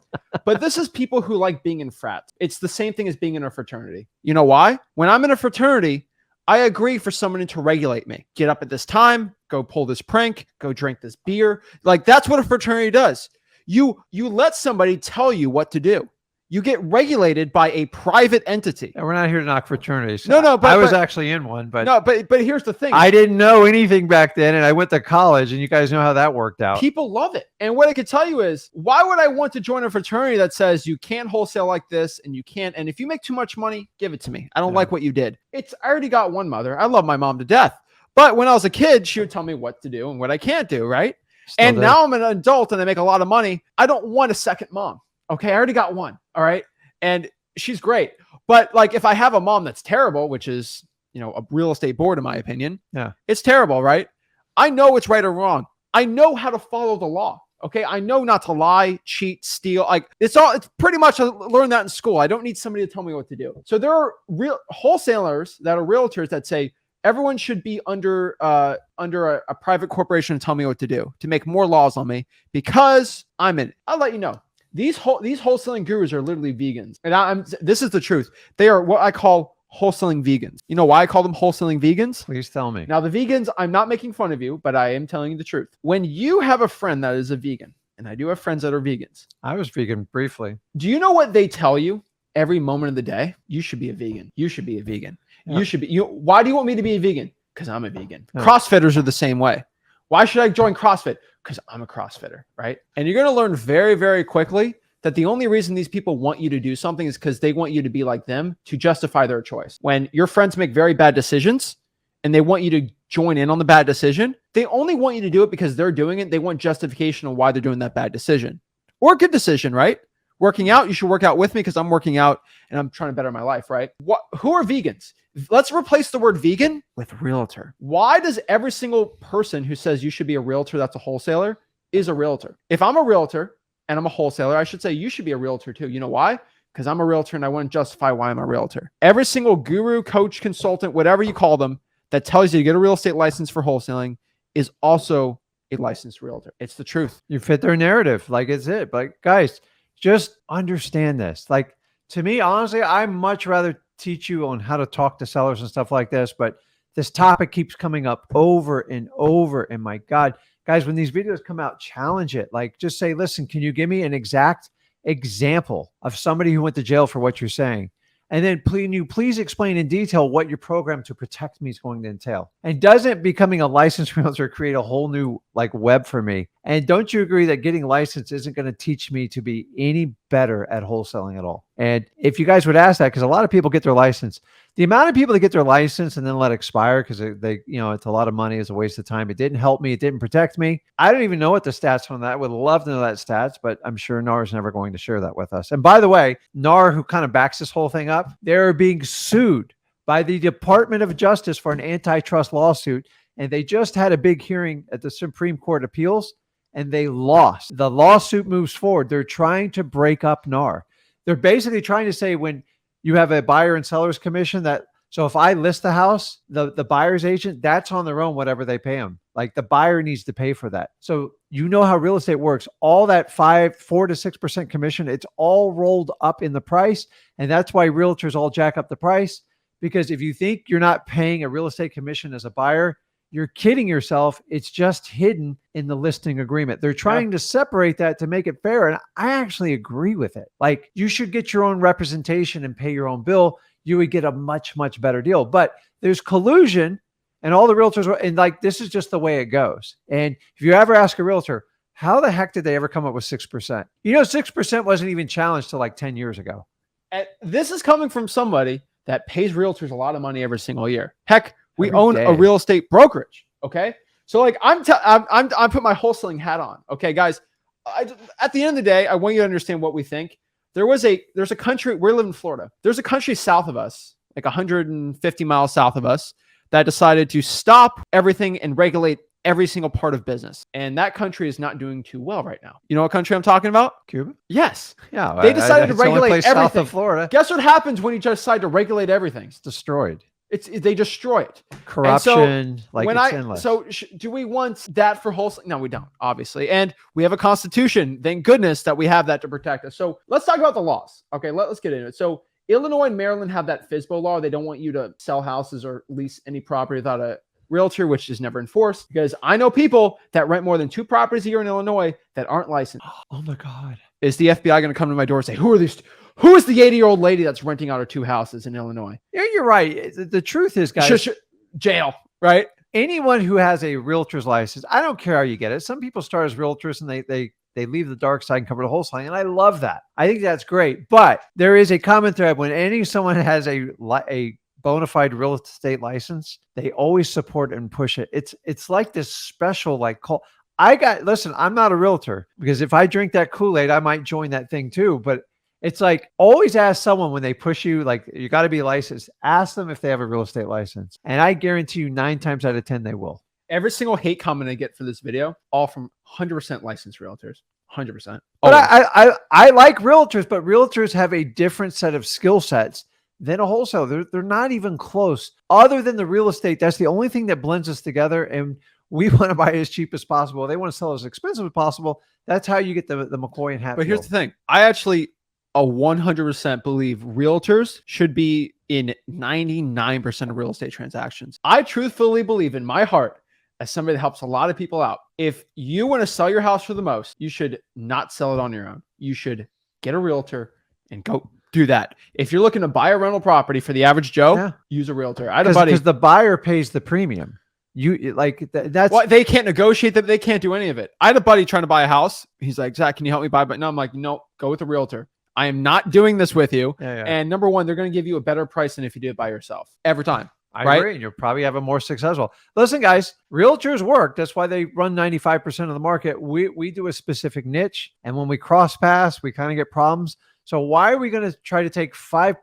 but this is people who like being in frats. It's the same thing as being in a fraternity. You know why? When I'm in a fraternity, I agree for someone to regulate me. Get up at this time, go pull this prank, go drink this beer. Like that's what a fraternity does. You let somebody tell you what to do. You get regulated by a private entity. And we're not here to knock fraternities. No, but I was actually in one, but here's the thing. I didn't know anything back then, and I went to college, and you guys know how that worked out. People love it. And what I could tell you is, why would I want to join a fraternity that says you can't wholesale like this and you can't, and if you make too much money, give it to me. I don't like what you did. I already got one mother. I love my mom to death. But when I was a kid, she would tell me what to do and what I can't do, right? And now I'm an adult and I make a lot of money. I don't want a second mom. Okay, I already got one. All right. And she's great. But like if I have a mom that's terrible, which is, a real estate board, in my opinion, it's terrible, right? I know what's right or wrong. I know how to follow the law. Okay. I know not to lie, cheat, steal. Like it's pretty much I learned that in school. I don't need somebody to tell me what to do. So there are real wholesalers that are realtors that say everyone should be under a private corporation to tell me what to do, to make more laws on me because I'm in it. I'll let you know. These wholesaling gurus are literally vegans. And this is the truth. They are what I call wholesaling vegans. You know why I call them wholesaling vegans? Please tell me. Now, the vegans, I'm not making fun of you, but I am telling you the truth. When you have a friend that is a vegan, and I do have friends that are vegans. I was vegan briefly. Do you know what they tell you every moment of the day? You should be a vegan. You should be a vegan. Yeah. You should be. Why do you want me to be a vegan? Because I'm a vegan. Yeah. CrossFitters are the same way. Why should I join CrossFit? Because I'm a CrossFitter, right? And you're going to learn very, very quickly that the only reason these people want you to do something is because they want you to be like them to justify their choice. When your friends make very bad decisions and they want you to join in on the bad decision, they only want you to do it because they're doing it. They want justification on why they're doing that bad decision or a good decision, right? Working out, you should work out with me because I'm working out and I'm trying to better my life, right? Who are vegans? Let's replace the word vegan with realtor. Why does every single person who says you should be a realtor that's a wholesaler is a realtor? If I'm a realtor and I'm a wholesaler, I should say you should be a realtor too. You know why? Because I'm a realtor and I want to justify why I'm a realtor. Every single guru, coach, consultant, whatever you call them, that tells you to get a real estate license for wholesaling is also a licensed realtor. It's the truth. You fit their narrative. Like it's it. But guys, just understand this. Like to me, honestly, I much rather teach you on how to talk to sellers and stuff like this. But this topic keeps coming up over and over. And my God, guys, when these videos come out, challenge it. Like just say, listen, can you give me an exact example of somebody who went to jail for what you're saying? And then please explain in detail what your program to protect me is going to entail. And doesn't becoming a licensed realtor create a whole new web for me? And don't you agree that getting licensed isn't going to teach me to be any better at wholesaling at all? And if you guys would ask that, because a lot of people get their license, the amount of people that get their license and then let it expire because they it's a lot of money, it's a waste of time. It didn't help me. It didn't protect me. I don't even know what the stats on that. I would love to know that stats, but I'm sure NAR is never going to share that with us. And by the way, NAR, who kind of backs this whole thing up, they're being sued by the Department of Justice for an antitrust lawsuit. And they just had a big hearing at the Supreme Court Appeals and they lost. The lawsuit moves forward. They're trying to break up NAR. They're basically trying to say when you have a buyer and seller's commission so if I list the house, the buyer's agent, that's on their own, whatever they pay them. Like the buyer needs to pay for that. So you know how real estate works. All that 4 to 6% commission, it's all rolled up in the price. And that's why realtors all jack up the price. Because if you think you're not paying a real estate commission as a buyer, you're kidding yourself. It's just hidden in the listing agreement. They're trying to separate that to make it fair. And I actually agree with it. Like you should get your own representation and pay your own bill. You would get a much, much better deal. But there's collusion and all the realtors and this is just the way it goes. And if you ever ask a realtor, how the heck did they ever come up with 6%? 6% wasn't even challenged till 10 years ago. And this is coming from somebody that pays realtors a lot of money every single year. Heck, we own a real estate brokerage. Okay. So I'm putting my wholesaling hat on. Okay, guys, at the end of the day, I want you to understand what we think. There's a country, we live in Florida. There's a country south of us, like 150 miles south of us, that decided to stop everything and regulate every single part of business. And that country is not doing too well right now. You know what country I'm talking about? Cuba? Yes. Yeah. They decided to it's the only regulate place south everything. of Florida. Guess what happens when you just decide to regulate everything? It's destroyed. They destroy it. Corruption, so like when it's endless. So do we want that for wholesale? No, we don't, obviously. And we have a constitution. Thank goodness that we have that to protect us. So let's talk about the laws. Okay, let's get into it. So Illinois and Maryland have that FSBO law. They don't want you to sell houses or lease any property without a realtor, which is never enforced, because I know people that rent more than 2 properties a year in Illinois that aren't licensed. Oh my God. Is the FBI going to come to my door and say, who is the 80-year-old lady that's renting out her 2 houses in Illinois? Yeah, you're right. The truth is, guys, jail, right? Anyone who has a realtor's license, I don't care how you get it. Some people start as realtors and they leave the dark side and cover the wholesaling, and I love that. I think that's great. But there is a common thread when someone has a bona fide real estate license, they always support and push it. It's like this special call. Listen, I'm not a realtor, because if I drink that Kool-Aid, I might join that thing too. But it's like, always ask someone when they push you, like, you got to be licensed. Ask them if they have a real estate license. And I guarantee you 9 times out of 10, they will. Every single hate comment I get for this video, all from 100% licensed realtors. 100%. But I like realtors, but realtors have a different set of skill sets than a wholesaler. They're not even close. Other than the real estate, that's the only thing that blends us together. And we want to buy as cheap as possible. They want to sell as expensive as possible. That's how you get the McCoy and Hatfield. But here's the thing. I actually 100% believe realtors should be in 99% of real estate transactions. I truthfully believe in my heart, as somebody that helps a lot of people out, if you want to sell your house for the most, you should not sell it on your own. You should get a realtor and go do that. If you're looking to buy a rental property for the average Joe, use a realtor. I had a buddy, because the buyer pays the premium. That's they can't negotiate that. They can't do any of it. I had a buddy trying to buy a house. He's like, Zach, can you help me buy? But no, I'm like, no, go with a realtor. I am not doing this with you. Yeah. And number one, they're going to give you a better price than if you do it by yourself every time. I agree. And you'll probably have a more successful. Listen, guys, realtors work. That's why they run 95% of the market. We do a specific niche. And when we cross paths, we kind of get problems. So why are we going to try to take 3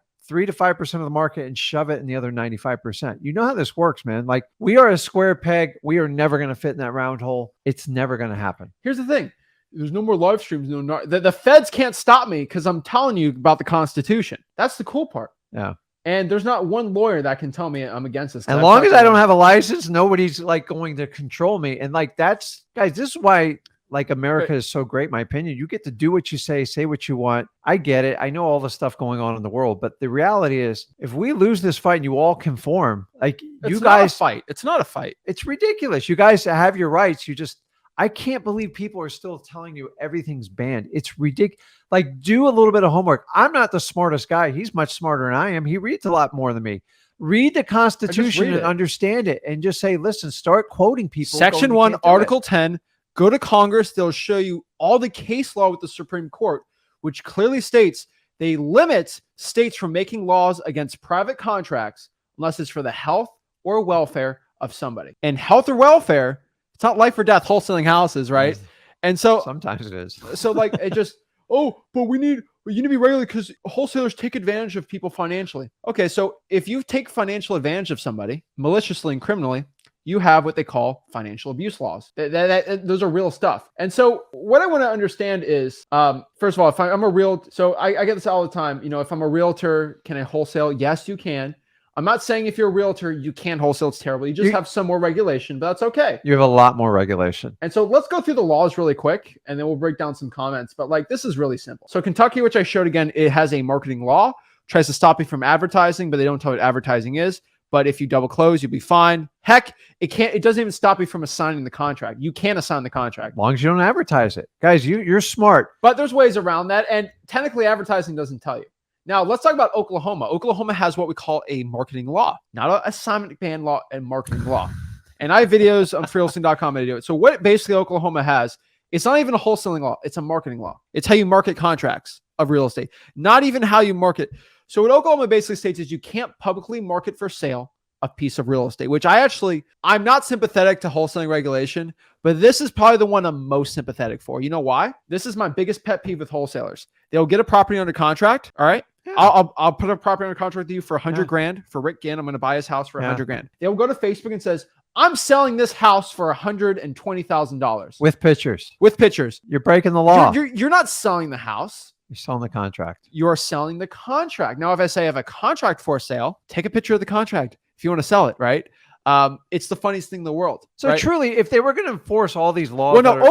to 5% of the market and shove it in the other 95%? You know how this works, man. Like, we are a square peg. We are never going to fit in that round hole. It's never going to happen. Here's the thing. There's no more live streams. The feds can't stop me because I'm telling you about the Constitution. That's the cool part. Yeah. And there's not one lawyer that can tell me I'm against this. As long as I don't have a license, nobody's going to control me. And guys, this is why America is so great, in my opinion. You get to do what you say what you want. I get it. I know all the stuff going on in the world, but the reality is, if we lose this fight and you all conform, you guys fight. It's not a fight. It's ridiculous. You guys have your rights. I can't believe people are still telling you everything's banned. It's ridiculous. Do a little bit of homework. I'm not the smartest guy. He's much smarter than I am. He reads a lot more than me. Read the Constitution and understand it, and just say, listen, start quoting people. Section 1, Article 10, go to Congress. They'll show you all the case law with the Supreme Court, which clearly states they limit states from making laws against private contracts unless it's for the health or welfare of somebody. And health or welfare, it's not life or death wholesaling houses, right? And so sometimes it is. So it just, but you need to be regulated because wholesalers take advantage of people financially. Okay, so if you take financial advantage of somebody maliciously and criminally, you have what they call financial abuse laws. Those are real stuff. And so what I want to understand is, first of all, if I'm a realtor, so I get this all the time. If I'm a realtor, can I wholesale? Yes, you can. I'm not saying if you're a realtor, you can't wholesale. It's terrible. You just have some more regulation, but that's okay. You have a lot more regulation. And so let's go through the laws really quick, and then we'll break down some comments. But this is really simple. So Kentucky, which I showed again, it has a marketing law, tries to stop you from advertising, but they don't tell you what advertising is. But if you double close, you'll be fine. Heck, it doesn't even stop you from assigning the contract. You can assign the contract. As long as you don't advertise it. Guys, you're smart. But there's ways around that. And technically, advertising doesn't tell you. Now, let's talk about Oklahoma. Oklahoma has what we call a marketing law, not an assignment ban law, and marketing law. And I have videos on freewholesaling.com to do it. So what basically Oklahoma has, it's not even a wholesaling law. It's a marketing law. It's how you market contracts of real estate, not even how you market. So what Oklahoma basically states is you can't publicly market for sale a piece of real estate, which I'm not sympathetic to wholesaling regulation, but this is probably the one I'm most sympathetic for. You know why? This is my biggest pet peeve with wholesalers. They'll get a property under contract. All right. Yeah. I'll put a property under contract with you for 100 grand for Rick Ginn. I'm going to buy his house for 100 grand. They'll go to Facebook and says, I'm selling this house for $120,000 with pictures. With pictures. You're breaking the law. You're not selling the house. You're selling the contract. You are selling the contract. Now, if I say I have a contract for sale, take a picture of the contract if you want to sell it, right? It's the funniest thing in the world. So right? truly, if they were going to enforce all these laws, well, no,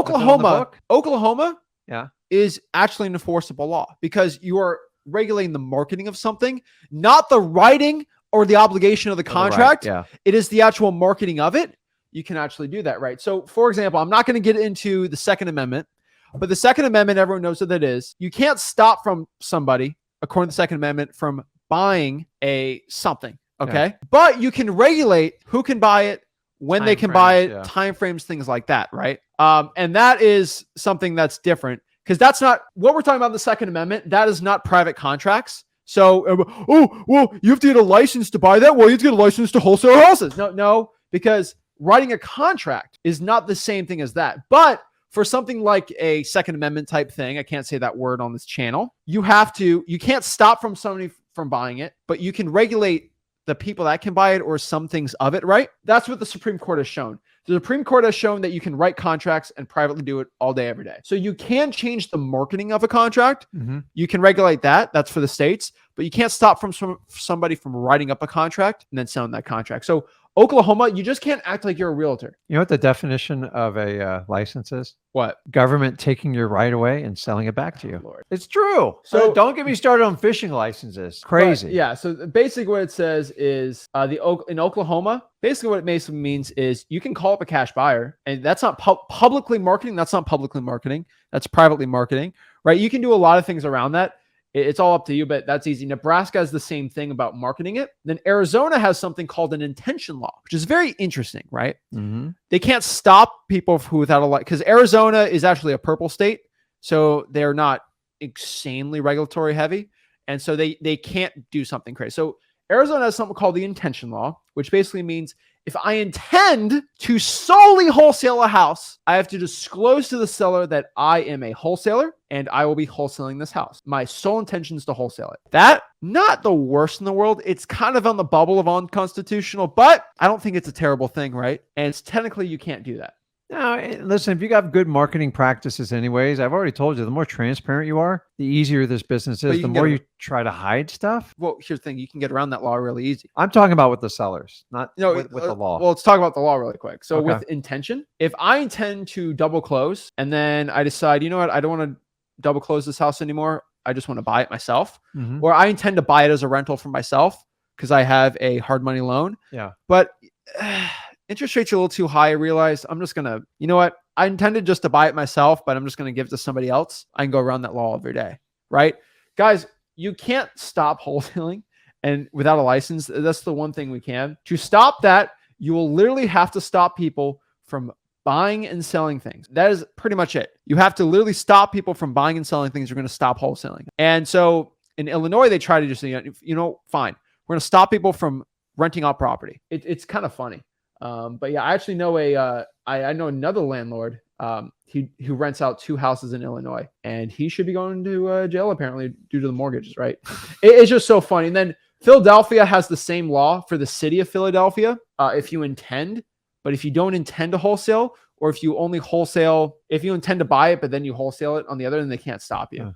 Oklahoma yeah, is actually an enforceable law because you are regulating the marketing of something, not the writing or the obligation of the contract. Right, yeah. It is the actual marketing of it. You can actually do that, right? So, for example, I'm not going to get into the Second Amendment, but the Second Amendment, everyone knows what that is. You can't stop from somebody, according to the Second Amendment, from buying something. Okay. Yeah. But you can regulate who can buy it, when they can buy it, timeframes, things like that. Right. And that is something that's different because that's not what we're talking about in the Second Amendment. That is not private contracts. So, you have to get a license to buy that. Well, you have to get a license to wholesale houses. No, because writing a contract is not the same thing as that. But for something like a Second Amendment type thing, I can't say that word on this channel. You can't stop from somebody from buying it, but you can regulate the people that can buy it or some things of it, right? That's what the Supreme Court has shown. The Supreme Court has shown that you can write contracts and privately do it all day, every day. So you can change the marketing of a contract. Mm-hmm. You can regulate that. That's for the states, but you can't stop somebody from writing up a contract and then selling that contract. So Oklahoma, you just can't act like you're a realtor. You know what the definition of a license is? What? Government taking your right away and selling it back to you. Lord. It's true. So don't get me started on fishing licenses. Crazy. But, yeah. So basically what it says is in Oklahoma, basically what it basically means is you can call up a cash buyer and that's not publicly marketing. That's not publicly marketing. That's privately marketing, right? You can do a lot of things around that. It's all up to you, but that's easy. Nebraska has the same thing about marketing it. Then Arizona has something called an intention law, which is very interesting, right? Mm-hmm. They can't stop people without a lot because Arizona is actually a purple state. So they're not insanely regulatory heavy. And so they can't do something crazy. So Arizona has something called the intention law, which basically means if I intend to solely wholesale a house, I have to disclose to the seller that I am a wholesaler and I will be wholesaling this house. My sole intention is to wholesale it. That, not the worst in the world. It's kind of on the bubble of unconstitutional, but I don't think it's a terrible thing, right? And it's technically you can't do that. No, listen, if you got good marketing practices anyways, I've already told you, the more transparent you are, the easier this business is, the more you try to hide stuff. Well, here's the thing. You can get around that law really easy. I'm talking about with the sellers, not with the law. Well, let's talk about the law really quick. So with intention, if I intend to double close and then I decide, you know what, I don't want to double close this house anymore. I just want to buy it myself. Mm-hmm. Or I intend to buy it as a rental for myself because I have a hard money loan. Yeah. But interest rates are a little too high. I realized I'm just going to, you know what? I intended just to buy it myself, but I'm just going to give it to somebody else. I can go around that law every day, right? Guys, you can't stop wholesaling and without a license. That's the one thing we can. To stop that, you will literally have to stop people from buying and selling things. That is pretty much it. You have to literally stop people from buying and selling things. You're going to stop wholesaling. And so in Illinois, they try to just say, fine. We're going to stop people from renting out property. It's kind of funny. But yeah, I actually know I know another landlord, who rents out 2 houses in Illinois and he should be going to jail apparently due to the mortgages, right? It's just so funny. And then Philadelphia has the same law for the city of Philadelphia. If you intend, but if you don't intend to wholesale, or if you only wholesale, if you intend to buy it, but then you wholesale it on the other, then they can't stop you. Yeah.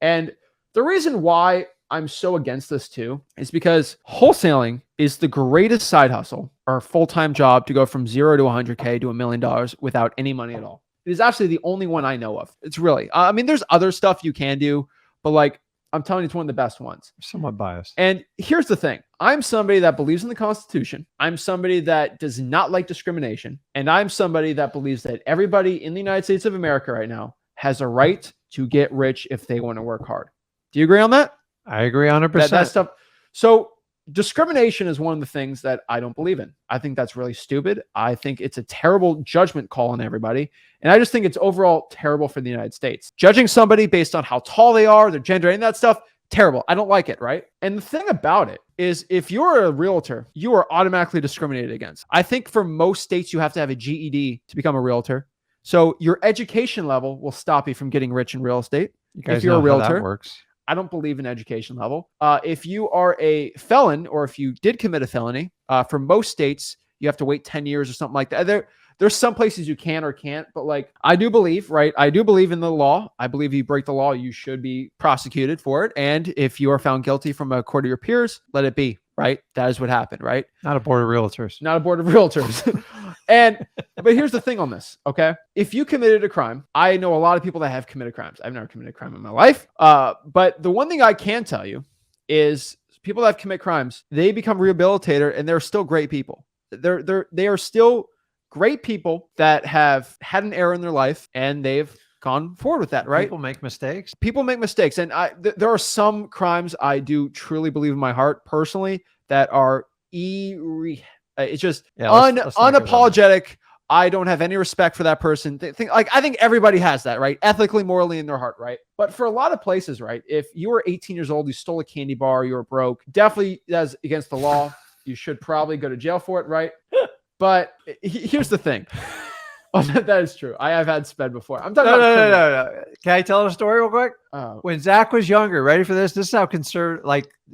And the reason why I'm so against this too is because wholesaling is the greatest side hustle or full-time job to go from 0 to 100K to $1 million without any money at all. It is actually the only one I know of. It's really, there's other stuff you can do, but like, I'm telling you, it's one of the best ones. Somewhat biased. And here's the thing. I'm somebody that believes in the Constitution. I'm somebody that does not like discrimination. And I'm somebody that believes that everybody in the United States of America right now has a right to get rich if they want to work hard. Do you agree on that? I agree 100%. That stuff. So discrimination is one of the things that I don't believe in. I think that's really stupid. I think it's a terrible judgment call on everybody. And I just think it's overall terrible for the United States. Judging somebody based on how tall they are, their gender, and that stuff, Terrible. I don't like it, right? And the thing about it is if you're a realtor, you are automatically discriminated against. I think for most states, you have to have a GED to become a realtor. So your education level will stop you from getting rich in real estate. You guys If you're know a realtor, how that works. I don't believe in education level. If you are a felon or if you did commit a felony, for most states, you have to wait 10 years or something like that. There's some places you can or can't, but like I do believe, right? I do believe in the law. I believe you break the law, you should be prosecuted for it. And if you are found guilty from a court of your peers, let it be, right? That is what happened, right? Not a board of realtors. Not a board of realtors. But here's the thing on this, okay? If you committed a crime, I know a lot of people that have committed crimes. I've never committed a crime in my life. But the one thing I can tell you is people that commit crimes, they become rehabilitated and they're still great people. They are still great people that have had an error in their life and they've gone forward with that, right? People make mistakes. People make mistakes. And there are some crimes I do truly believe in my heart personally that are it's just let's unapologetic. I don't have any respect for that person. I think everybody has that, right? Ethically, morally in their heart, right? But for a lot of places, right? If you were 18 years old, you stole a candy bar, you were broke, definitely that's against the law. You should probably go to jail for it, right? But here's the thing. Oh, that is true. I have had sped before. I'm talking about no. Can I tell a story real quick? When Zach was younger, ready for this? This is how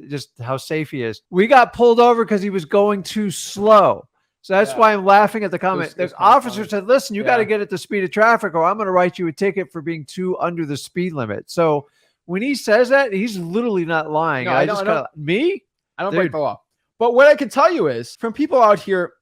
just how safe he is. We got pulled over because he was going too slow. So that's why I'm laughing at the comment. The officer said, listen, you got to get at the speed of traffic or I'm going to write you a ticket for being too under the speed limit. So when he says that, he's literally not lying. No, I don't break the law. But what I can tell you is from people out here,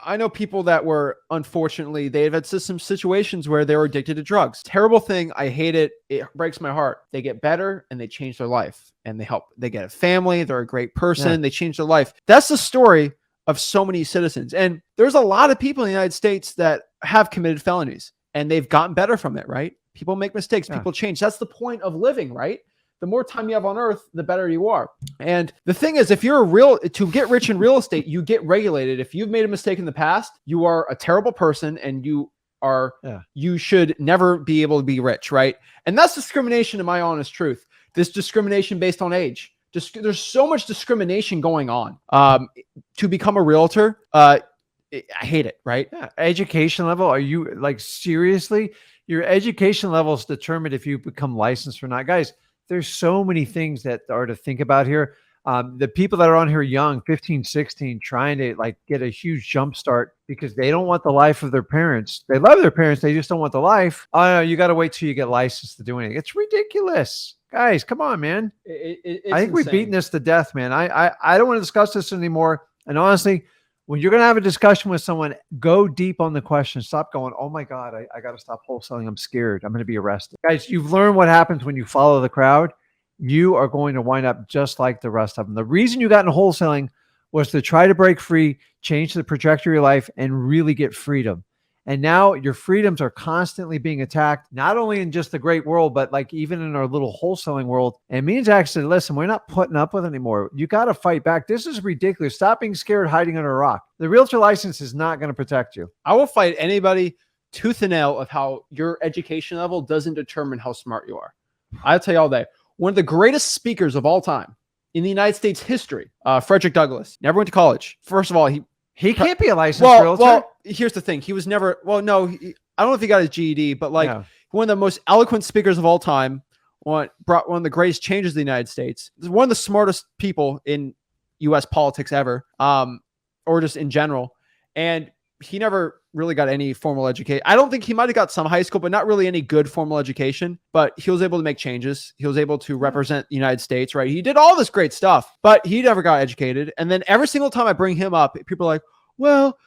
I know people that were, unfortunately, they've had some situations where they were addicted to drugs. Terrible thing. I hate it. It breaks my heart. They get better and they change their life and they get a family. They're a great person. Yeah. They change their life. That's the story of so many citizens. And there's a lot of people in the United States that have committed felonies and they've gotten better from it, right? People make mistakes. Yeah. People change. That's the point of living, right? The more time you have on earth, the better you are. And the thing is, if you're to get rich in real estate, you get regulated. If you've made a mistake in the past, you are a terrible person and you should never be able to be rich, right? And that's discrimination in my honest truth. This discrimination based on age. There's so much discrimination going on. To become a realtor, I hate it, right? Yeah. Education level. Are you seriously? Your education level is determined if you become licensed or not. Guys, there's so many things that are to think about here. The people that are on here young, 15, 16, trying to get a huge jump start because they don't want the life of their parents. They love their parents. They just don't want the life. Oh, no, you got to wait till you get licensed to do anything. It's ridiculous. Guys, come on, man. I think we've beaten this to death, man. I don't want to discuss this anymore. And honestly, when you're going to have a discussion with someone, go deep on the question. Stop going, oh my God, I got to stop wholesaling. I'm scared. I'm going to be arrested. Guys, you've learned what happens when you follow the crowd. You are going to wind up just like the rest of them. The reason you got into wholesaling was to try to break free, change the trajectory of your life, and really get freedom. And now your freedoms are constantly being attacked, not only in just the great world, but even in our little wholesaling world. And me and Zach said, listen, we're not putting up with it anymore. You got to fight back. This is ridiculous. Stop being scared, hiding under a rock. The realtor license is not going to protect you. I will fight anybody tooth and nail of how your education level doesn't determine how smart you are. I'll tell you all day. One of the greatest speakers of all time in the United States history, Frederick Douglass, never went to college. First of all, he can't be a licensed realtor. Well, here's the thing. He was never, I don't know if he got his GED, but one of the most eloquent speakers of all time, brought one of the greatest changes in the United States. One of the smartest people in U.S. politics ever, or just in general. And he never really got any formal education. I don't think he might've got some high school, but not really any good formal education, but he was able to make changes. He was able to represent the United States, right? He did all this great stuff, but he never got educated. And then every single time I bring him up, people are like, well,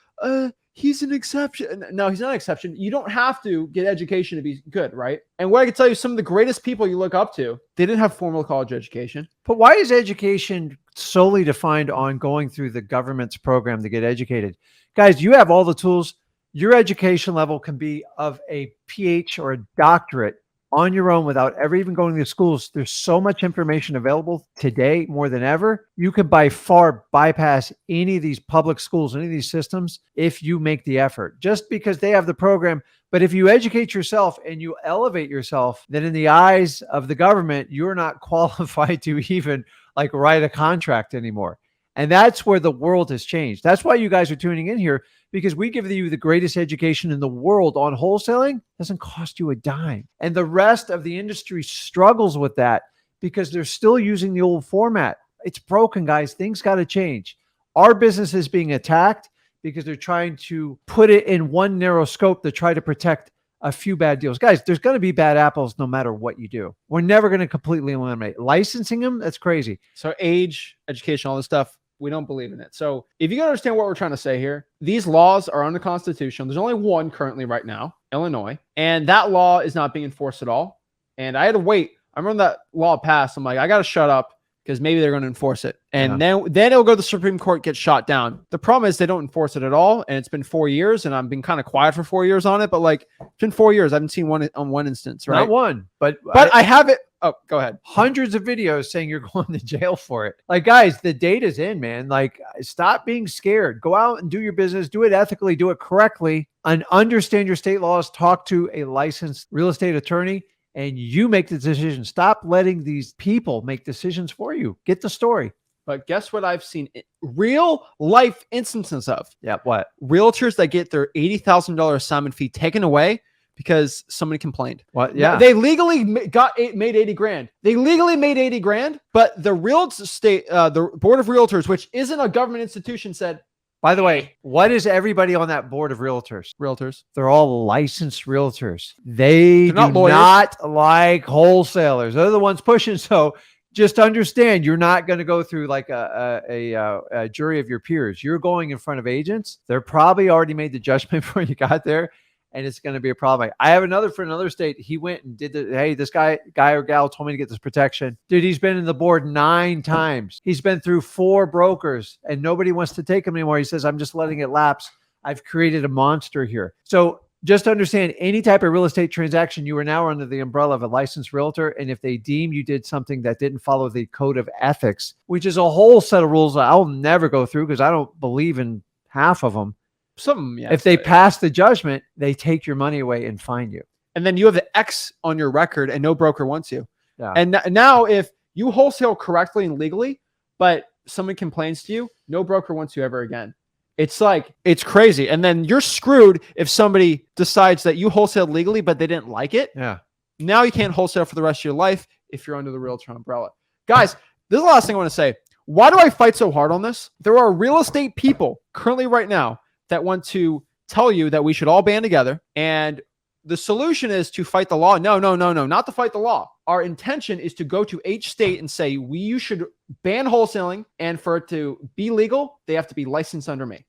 he's an exception. No, he's not an exception. You don't have to get education to be good, right? And what I can tell you, some of the greatest people you look up to, they didn't have formal college education. But why is education solely defined on going through the government's program to get educated? Guys, you have all the tools. Your education level can be of a PhD or a doctorate on your own without ever even going to schools. There's so much information available today more than ever. You can by far bypass any of these public schools, any of these systems, if you make the effort, just because they have the program. But if you educate yourself and you elevate yourself, then in the eyes of the government, you're not qualified to even like write a contract anymore. And that's where the world has changed. That's why you guys are tuning in here, because we give you the greatest education in the world on wholesaling. It doesn't cost you a dime. And the rest of the industry struggles with that because they're still using the old format. It's broken, guys. Things got to change. Our business is being attacked because they're trying to put it in one narrow scope to try to protect a few bad deals. Guys, there's going to be bad apples no matter what you do. We're never going to completely eliminate. Licensing them, that's crazy. So age, education, all this stuff, we don't believe in it. So if you can understand what we're trying to say here, these laws are unconstitutional. There's only one currently right now, Illinois, and that law is not being enforced at all. And I had to wait. I remember that law passed. I'm like, I got to shut up because maybe they're going to enforce it. And then it'll go to the Supreme Court, get shot down. The problem is they don't enforce it at all. And it's been 4 years and I've been kind of quiet for 4 years on it. But like, it's been 4 years. I haven't seen one on one instance, right? Not one, but I have it. Oh, go ahead. Hundreds of videos saying you're going to jail for it. Like, guys, the data's in, man. Like, stop being scared. Go out and do your business. Do it ethically. Do it correctly. And understand your state laws. Talk to a licensed real estate attorney. And you make the decision. Stop letting these people make decisions for you. Get the story. But guess what I've seen real life instances of? Yeah, what? Realtors that get their $80,000 assignment fee taken away because somebody complained. What? Yeah. They legally made 80 grand. They legally made 80 grand, but the the Board of Realtors, which isn't a government institution, said, by the way, what is everybody on that board of realtors? They're all licensed realtors. They're not like wholesalers. They're the ones pushing. So just understand, you're not going to go through like a jury of your peers. You're going in front of agents. They're probably already made the judgment before you got there. And it's going to be a problem. I have another for another state. He went and did hey, this guy or gal told me to get this protection. Dude, he's been in the board 9 times. He's been through 4 brokers and nobody wants to take him anymore. He says, I'm just letting it lapse. I've created a monster here. So just understand, any type of real estate transaction, you are now under the umbrella of a licensed realtor. And if they deem you did something that didn't follow the code of ethics, which is a whole set of rules that I'll never go through because I don't believe in half of them. If they pass the judgment, they take your money away and fine you. And then you have the X on your record and no broker wants you. Yeah. And now if you wholesale correctly and legally, but someone complains to you, no broker wants you ever again. It's like, it's crazy. And then you're screwed if somebody decides that you wholesaled legally, but they didn't like it. Yeah. Now you can't wholesale for the rest of your life if you're under the realtor umbrella. Guys, this is the last thing I want to say. Why do I fight so hard on this? There are real estate people currently right now that want to tell you that we should all band together. And the solution is to fight the law. No, not to fight the law. Our intention is to go to each state and say, you should ban wholesaling. And for it to be legal, they have to be licensed under me.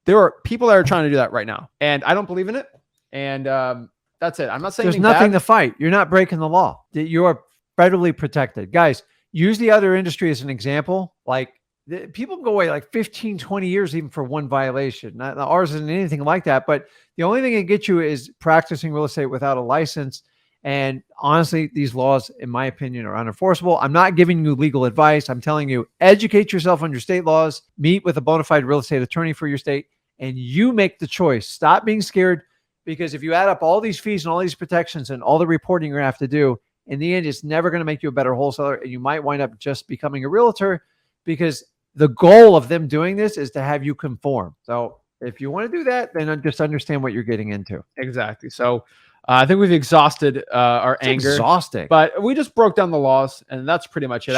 There are people that are trying to do that right now. And I don't believe in it. And that's it. I'm not saying there's nothing to fight. You're not breaking the law. You're federally protected. Guys, use the other industry as an example. Like, people can go away like 15, 20 years even for one violation. Not, ours isn't anything like that, but the only thing that gets you is practicing real estate without a license. And honestly, these laws, in my opinion, are unenforceable. I'm not giving you legal advice. I'm telling you, educate yourself on your state laws, meet with a bona fide real estate attorney for your state, and you make the choice. Stop being scared, because if you add up all these fees and all these protections and all the reporting you're going to have to do, in the end, it's never going to make you a better wholesaler. And you might wind up just becoming a realtor, because the goal of them doing this is to have you conform. So if you want to do that, then just understand what you're getting into. Exactly. So I think we've exhausted our anger. Exhausting. But we just broke down the laws, and that's pretty much it.